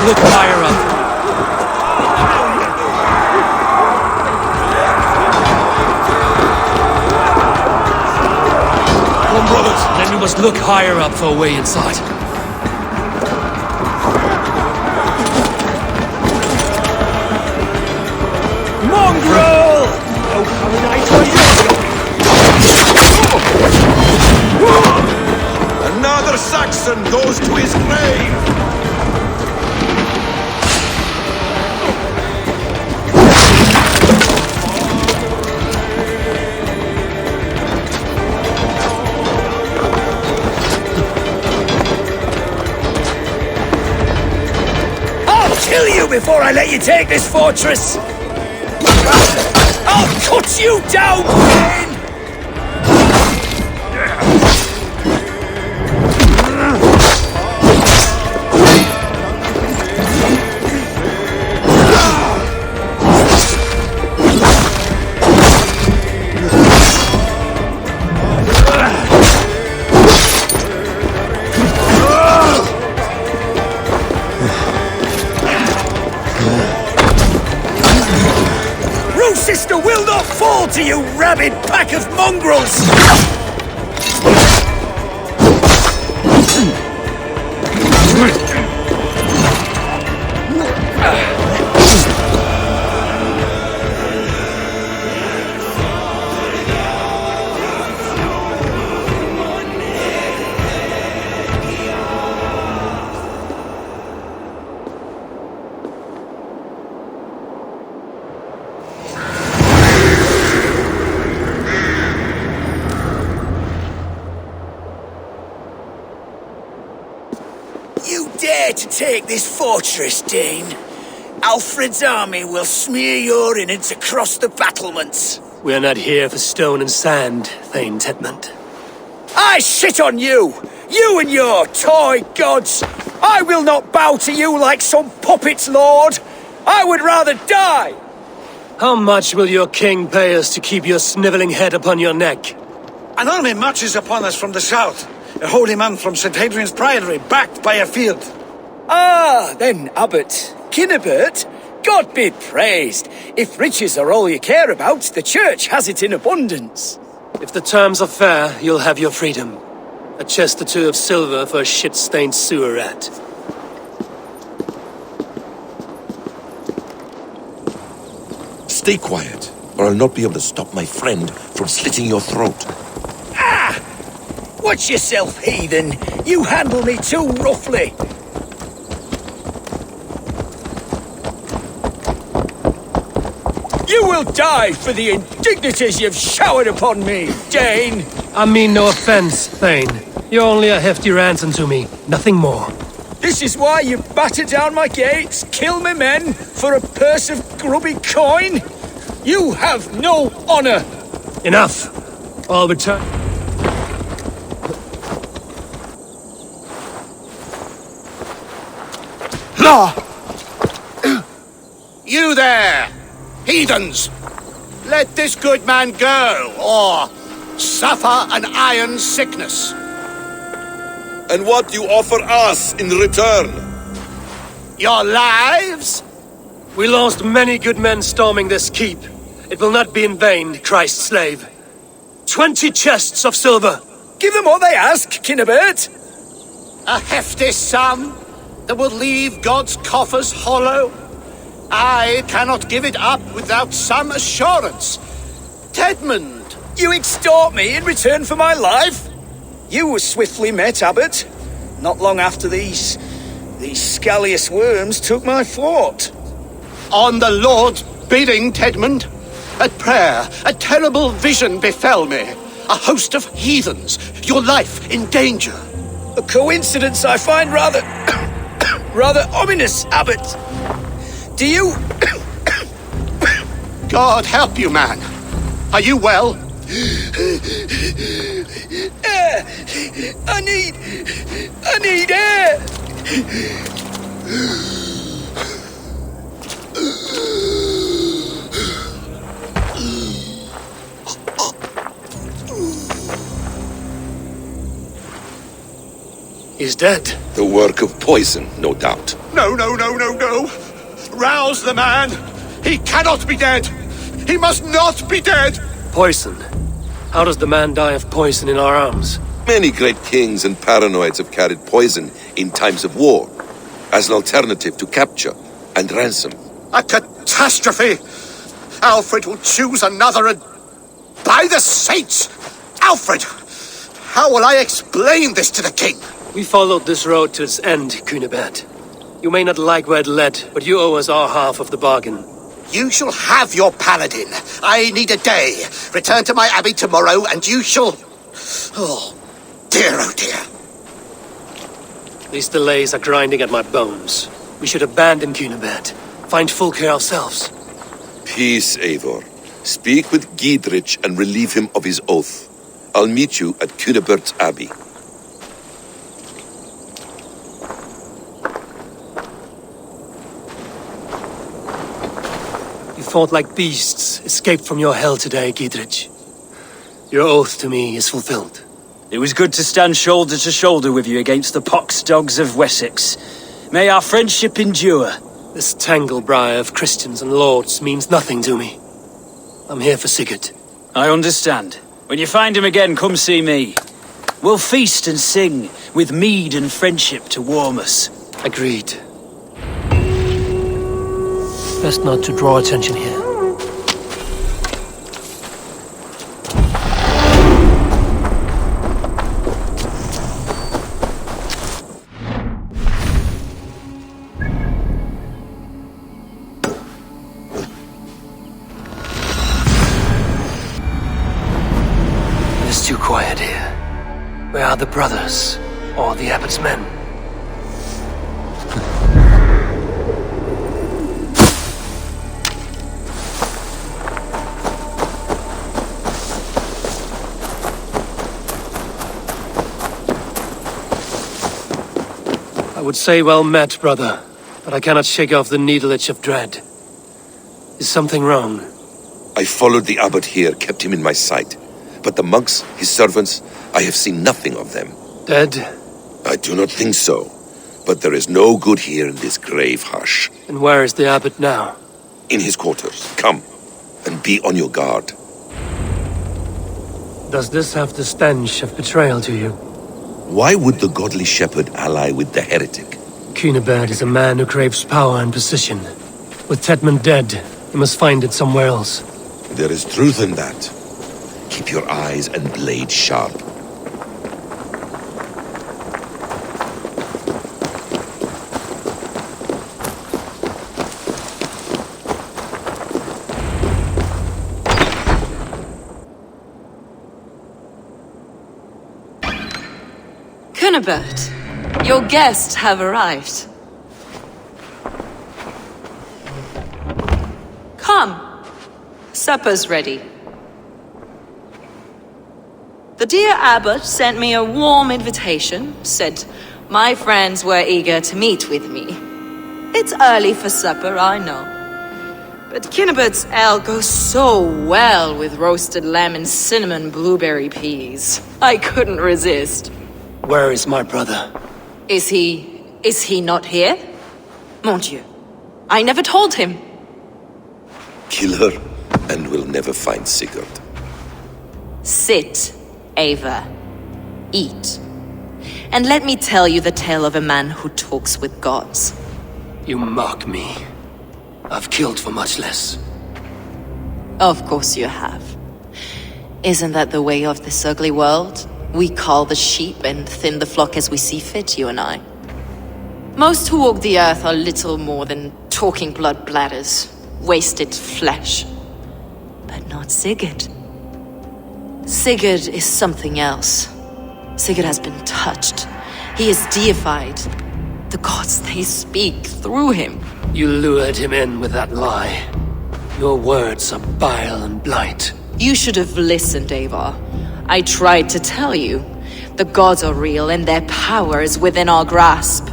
Look higher up. Come, brothers. Then we must look higher up for a way inside. Mongrel! Oh, coming I to you! Another Saxon goes to his grave! before I let you take this fortress! I'll cut you down, Bane! Sister will not fall to you, rabid pack of mongrels! You dare to take this fortress, Dane? Alfred's army will smear your innards across the battlements. We are not here for stone and sand, Thane Tedmund. I shit on you! You and your toy gods! I will not bow to you like some puppet's lord! I would rather die! How much will your king pay us to keep your snivelling head upon your neck? An army marches upon us from the south. A holy man from St. Hadrian's Priory, backed by a field. Ah, then, Abbot. Kinnebert, God be praised. If riches are all you care about, the church has it in abundance. If the terms are fair, you'll have your freedom. A chest or two of silver for a shit-stained sewer rat. Stay quiet, or I'll not be able to stop my friend from slitting your throat. Ah! Watch yourself, heathen. You handle me too roughly. You will die for the indignities you've showered upon me, Dane. I mean no offense, Thane. You're only a hefty ransom to me, nothing more. This is why you batter down my gates, kill me men, for a purse of grubby coin? You have no honor! Enough! I'll return. You there! Heathens! Let this good man go, or suffer an iron sickness. And what do you offer us in return? Your lives? We lost many good men storming this keep. It will not be in vain, Christ's slave. 20 chests of silver. Give them what they ask, Kinnebert. A hefty sum that will leave God's coffers hollow. I cannot give it up without some assurance. Tedmund! You extort me in return for my life? You were swiftly met, Abbot. Not long after these scallious worms took my fort. On the Lord's bidding, Tedmund. At prayer, a terrible vision befell me. A host of heathens, your life in danger. A coincidence I find rather... rather ominous, Abbot. Do you... God help you, man. Are you well? Air! I need air! He's dead. The work of poison, no doubt. No. Rouse the man. He cannot be dead. He must not be dead. Poison. How does the man die of poison in our arms? Many great kings and paranoids have carried poison in times of war, as an alternative to capture and ransom. A catastrophe! Alfred will choose another and... By the saints! Alfred! How will I explain this to the king? We followed this road to its end, Cunibert. You may not like where it led, but you owe us our half of the bargain. You shall have your paladin. I need a day. Return to my abbey tomorrow, and you shall... Oh dear. These delays are grinding at my bones. We should abandon Cunibert. find Fulke ourselves. Peace, Eivor. Speak with Giedrich and relieve him of his oath. I'll meet you at Cunebert's Abbey. You fought like beasts, escaped from your hell today, Giedrich. Your oath to me is fulfilled. It was good to stand shoulder to shoulder with you against the pox dogs of Wessex. May our friendship endure. This tanglebriar of Christians and lords means nothing to me. I'm here for Sigurd. I understand. When you find him again, come see me. We'll feast and sing, with mead and friendship to warm us. Agreed. Best not to draw attention here. It's too quiet here. Where are the brothers? Or the abbot's men? I would say well met, brother, but I cannot shake off the needle itch of dread. Is something wrong? I followed the abbot here, kept him in my sight. But the monks, his servants, I have seen nothing of them. Dead? I do not think so. But there is no good here in this grave hush. And where is the abbot now? In his quarters. Come, and be on your guard. Does this have the stench of betrayal to you? Why would the godly shepherd ally with the heretic? Cunebert is a man who craves power and position. With Tedman dead, he must find it somewhere else. There is truth in that. Keep your eyes and blade sharp. Cunebert, your guests have arrived. Come. Supper's ready. The dear abbot sent me a warm invitation, said my friends were eager to meet with me. It's early for supper, I know. But Cunnebert's ale goes so well with roasted lamb and cinnamon blueberry peas. I couldn't resist. Where is my brother? Is he not here? Mon Dieu, I never told him. Kill her, and we'll never find Sigurd. Sit, Ava. Eat. And let me tell you the tale of a man who talks with gods. You mock me. I've killed for much less. Of course you have. Isn't that the way of this ugly world? We cull the sheep and thin the flock as we see fit, you and I. Most who walk the earth are little more than talking blood bladders, wasted flesh. But not Sigurd. Sigurd is something else. Sigurd has been touched. He is deified. The gods, they speak through him. You lured him in with that lie. Your words are bile and blight. You should have listened, Avar. I tried to tell you. The gods are real and their power is within our grasp.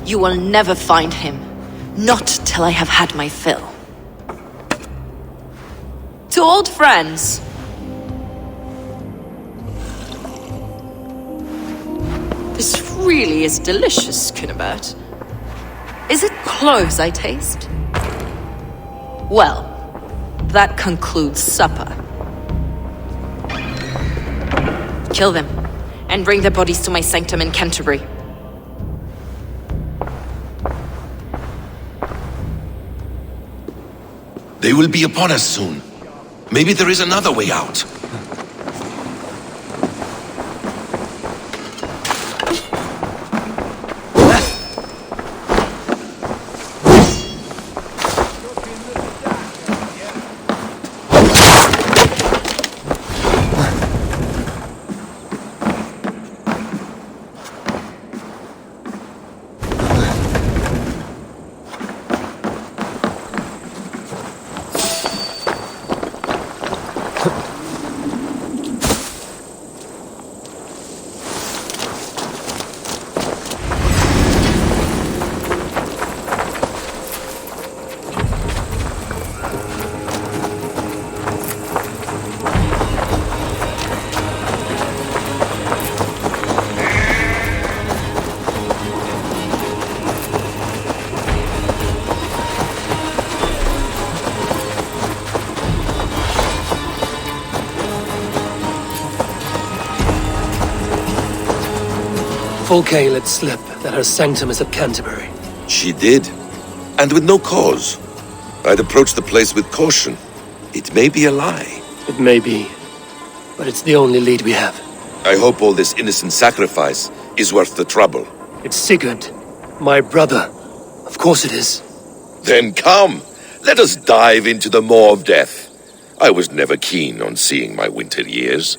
You will never find him. Not till I have had my fill. To old friends. This really is delicious, Cunebert. Is it cloves I taste? Well, that concludes supper. Kill them, and bring their bodies to my sanctum in Canterbury. They will be upon us soon. Maybe there is another way out. Fulke let slip that her sanctum is at Canterbury. She did, and with no cause. I'd approach the place with caution. It may be a lie. It may be, but it's the only lead we have. I hope all this innocent sacrifice is worth the trouble. It's Sigurd, my brother. Of course it is. Then come, let us dive into the maw of death. I was never keen on seeing my winter years.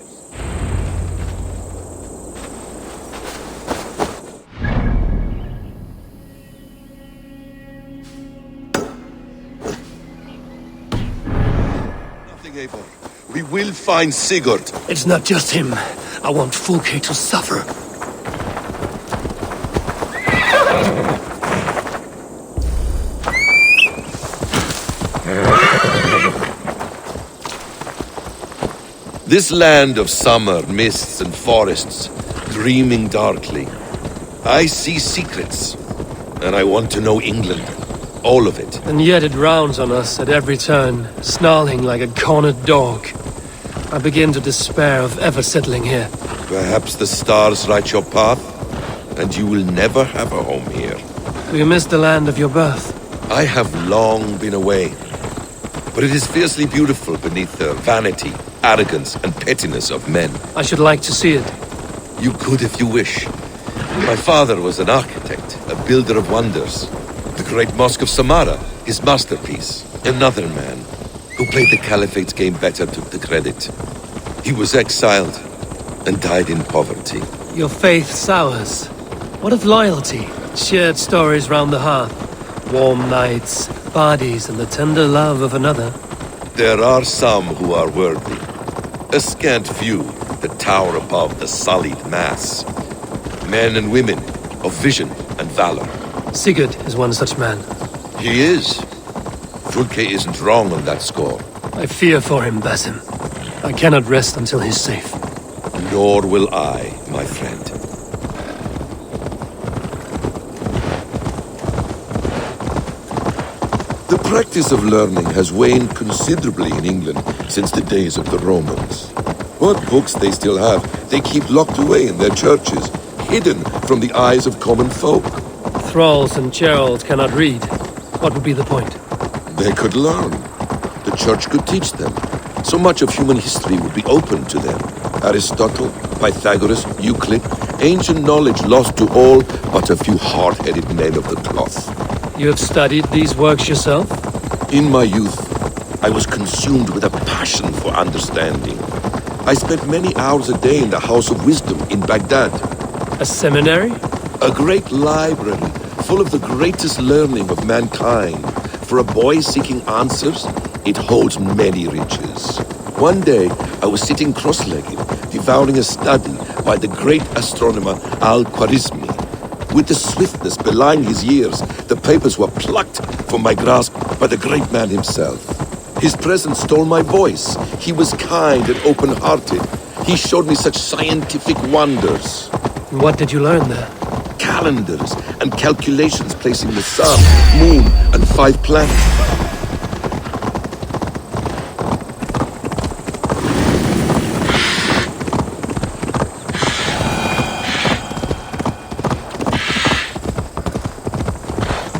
Nothing, Eivor. We will find Sigurd. It's not just him. I want Fulke to suffer. This land of summer, mists and forests, dreaming darkly. I see secrets, and I want to know England. All of it. And yet it rounds on us at every turn, snarling like a cornered dog. I begin to despair of ever settling here. Perhaps the stars write your path, and you will never have a home here. Do you miss the land of your birth? I have long been away, but it is fiercely beautiful beneath the vanity, arrogance, and pettiness of men. I should like to see it. You could if you wish. My father was an architect, a builder of wonders. The great Mosque of Samarra, his masterpiece. Another man, who played the Caliphate's game better, took the credit. He was exiled and died in poverty. Your faith sours. What of loyalty? Shared stories round the hearth. Warm nights, bodies, and the tender love of another. There are some who are worthy. A scant few that tower above the sullied mass. Men and women of vision and valor. Sigurd is one such man. He is. Fulke isn't wrong on that score. I fear for him, Basim. I cannot rest until he's safe. Nor will I, my friend. The practice of learning has waned considerably in England since the days of the Romans. What books they still have, they keep locked away in their churches, hidden from the eyes of common folk. Thralls and churls cannot read. What would be the point? They could learn. The church could teach them. So much of human history would be open to them. Aristotle, Pythagoras, Euclid, ancient knowledge lost to all but a few hard-headed men of the cloth. You have studied these works yourself? In my youth, I was consumed with a passion for understanding. I spent many hours a day in the House of Wisdom in Baghdad. A seminary? A great library, full of the greatest learning of mankind. For a boy seeking answers, it holds many riches. One day, I was sitting cross-legged, devouring a study by the great astronomer Al-Khwarizmi. With the swiftness belying his years, the papers were plucked from my grasp by the great man himself. His presence stole my voice. He was kind and open-hearted. He showed me such scientific wonders. What did you learn there? Calendars and calculations placing the sun, moon, and 5 planets.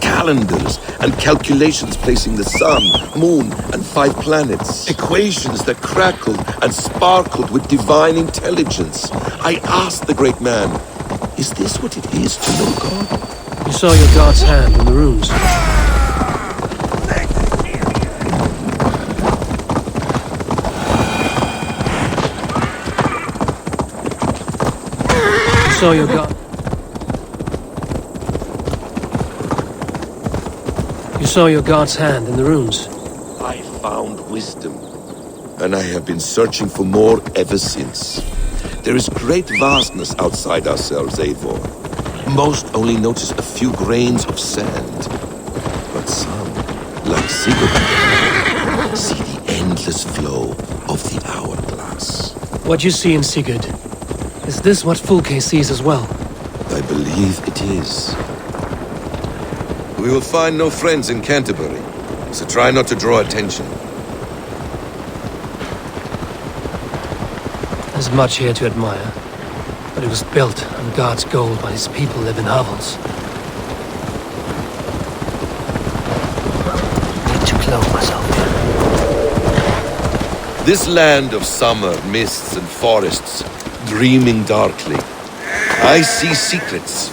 Calendars and calculations placing the sun, moon, and 5 planets. Equations that crackled and sparkled with divine intelligence. I asked the great man, is this what it is to know God? You saw your God's hand in the runes. You saw your God... You saw your God's hand in the runes. I found wisdom, and I have been searching for more ever since. There is great vastness outside ourselves, Eivor. Most only notice a few grains of sand. But some, like Sigurd, see the endless flow of the hourglass. What you see in Sigurd, is this what Fulke sees as well? I believe it is. We will find no friends in Canterbury, so try not to draw attention. There's much here to admire, but but it was built on God's gold while his people live in hovels. Need to clothe myself. This land of summer, mists and forests, dreaming darkly. I see secrets,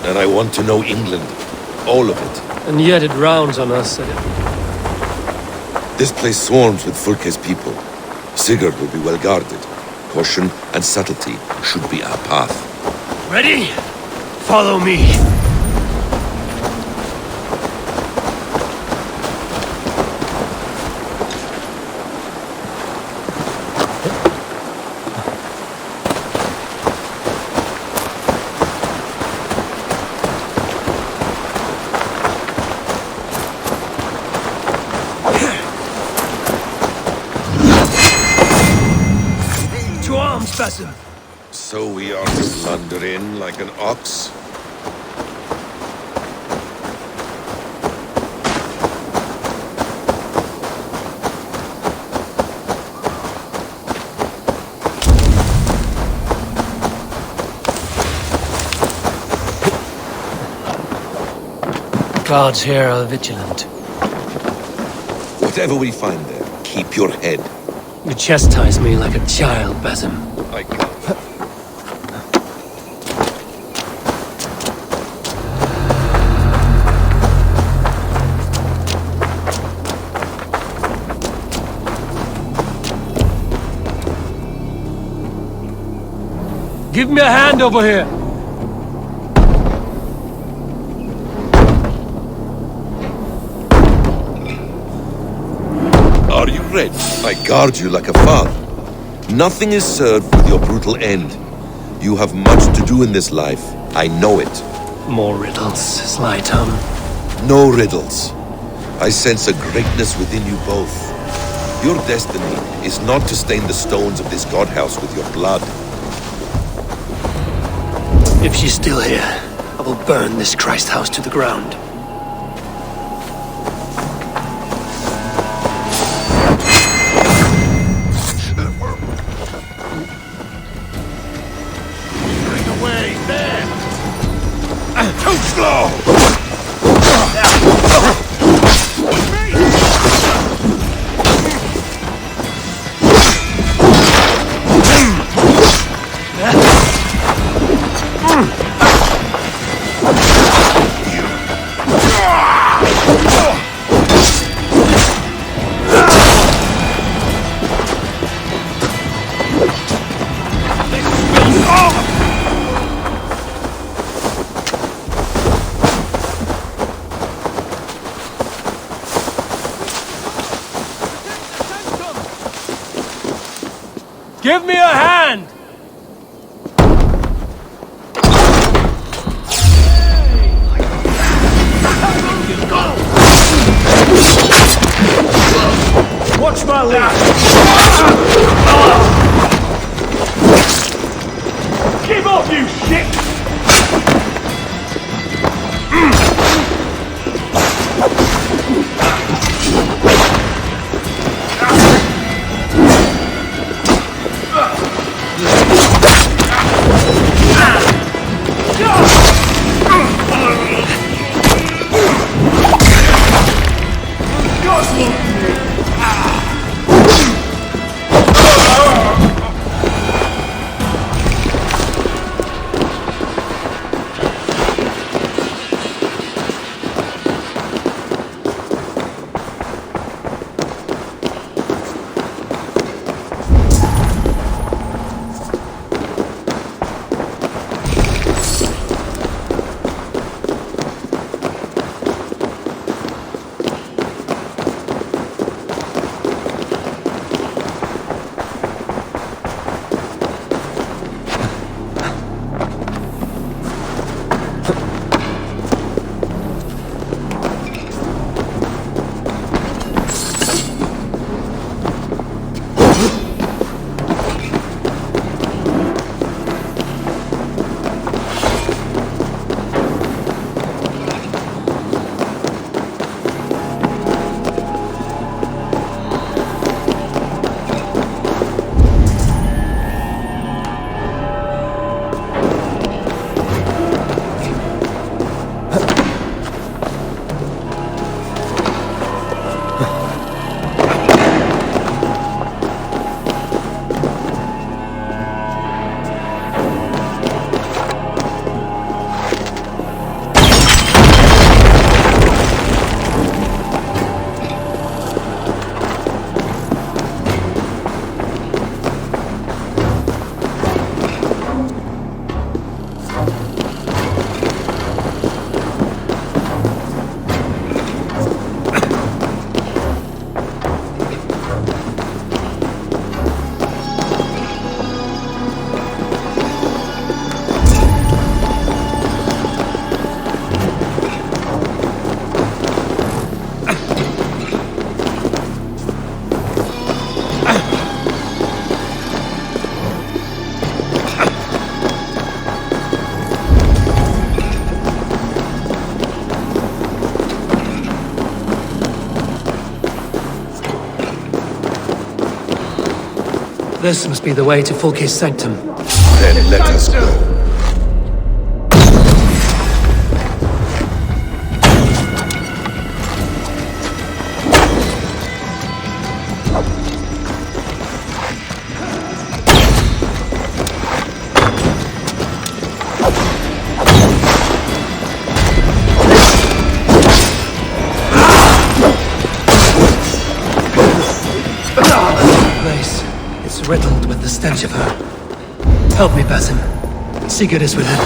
and I want to know England. All of it. And yet it rounds on us. This place swarms with Fulke's people. Sigurd will be well guarded. Caution and subtlety should be our path. Ready? Follow me. So we are to blunder in like an ox? Guards here are vigilant. Whatever we find there, keep your head. You chastise me like a child, Basim. I can't. Give me a hand over here! Are you ready? I guard you like a father. Nothing is served with your brutal end. You have much to do in this life. I know it. More riddles, sly tongue. No riddles. I sense a greatness within you both. Your destiny is not to stain the stones of this godhouse with your blood. If she's still here, I will burn this Christ house to the ground. Bring away, there! Too slow! Give me a hand! Watch my lead! Give up, you shit! This must be the way to Fulke's sanctum. Then let us go. Riddled with the stench of her. Help me, Basim. Sigurd is within.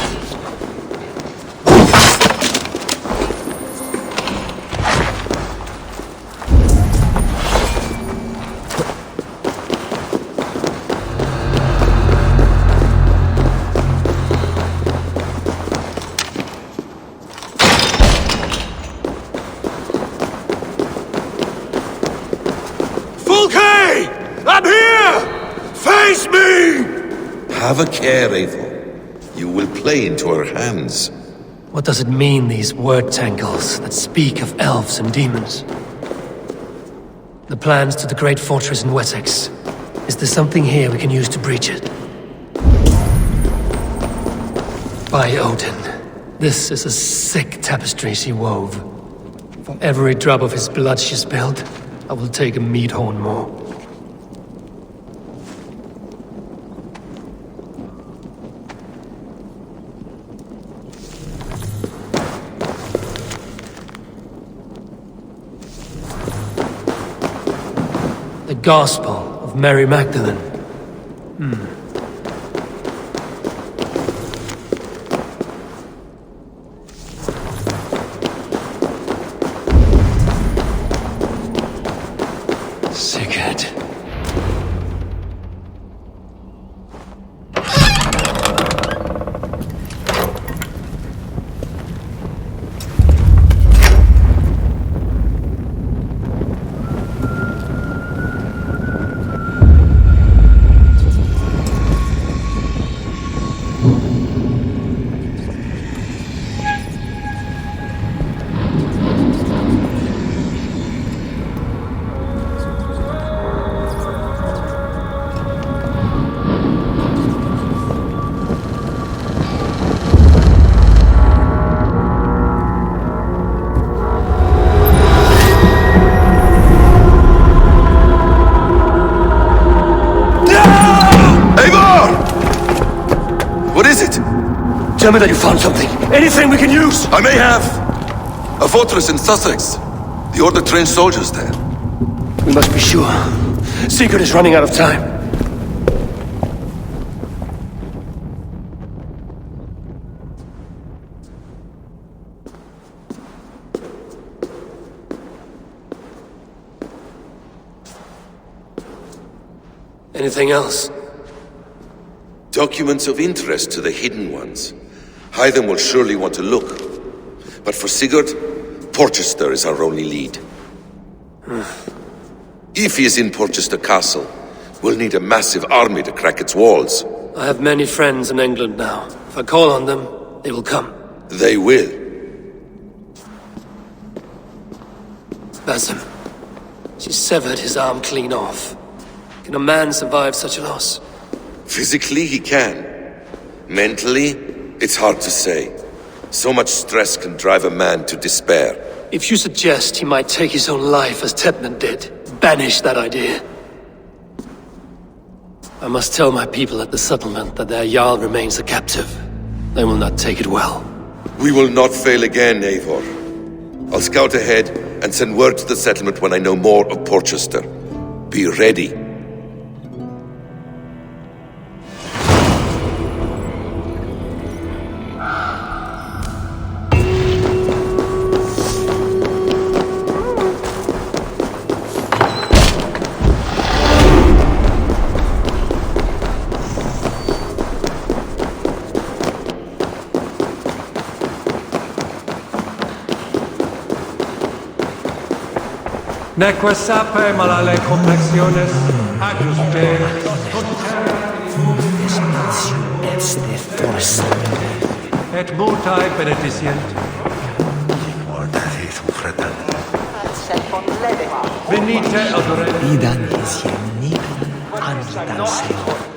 Fulke! I'm here! Face me! Have a care, Eivor. You will play into our hands. What does it mean, these word tangles that speak of elves and demons? The plans to the great fortress in Wessex. Is there something here we can use to breach it? By Odin, this is a sick tapestry she wove. For every drop of his blood she spilled, I will take a meat horn more. The Gospel of Mary Magdalene. Sigurd. Tell me that you found something. Anything we can use! I may have! A fortress in Sussex. The Order trained soldiers there. We must be sure. Sigurd is running out of time. Anything else? Documents of interest to the Hidden Ones. Hyden will surely want to look. But for Sigurd, Porchester is our only lead. If he is in Porchester Castle, we'll need a massive army to crack its walls. I have many friends in England now. If I call on them, they will come. They will. Basim. She severed his arm clean off. Can a man survive such a loss? Physically, he can. Mentally, it's hard to say. So much stress can drive a man to despair. If you suggest he might take his own life as Tedman did, banish that idea. I must tell my people at the settlement that their Jarl remains a captive. They will not take it well. We will not fail again, Eivor. I'll scout ahead and send word to the settlement when I know more of Porchester. Be ready. Neque sape malale complexiones, ajus de et multae benedicient. Venite adore. I'm not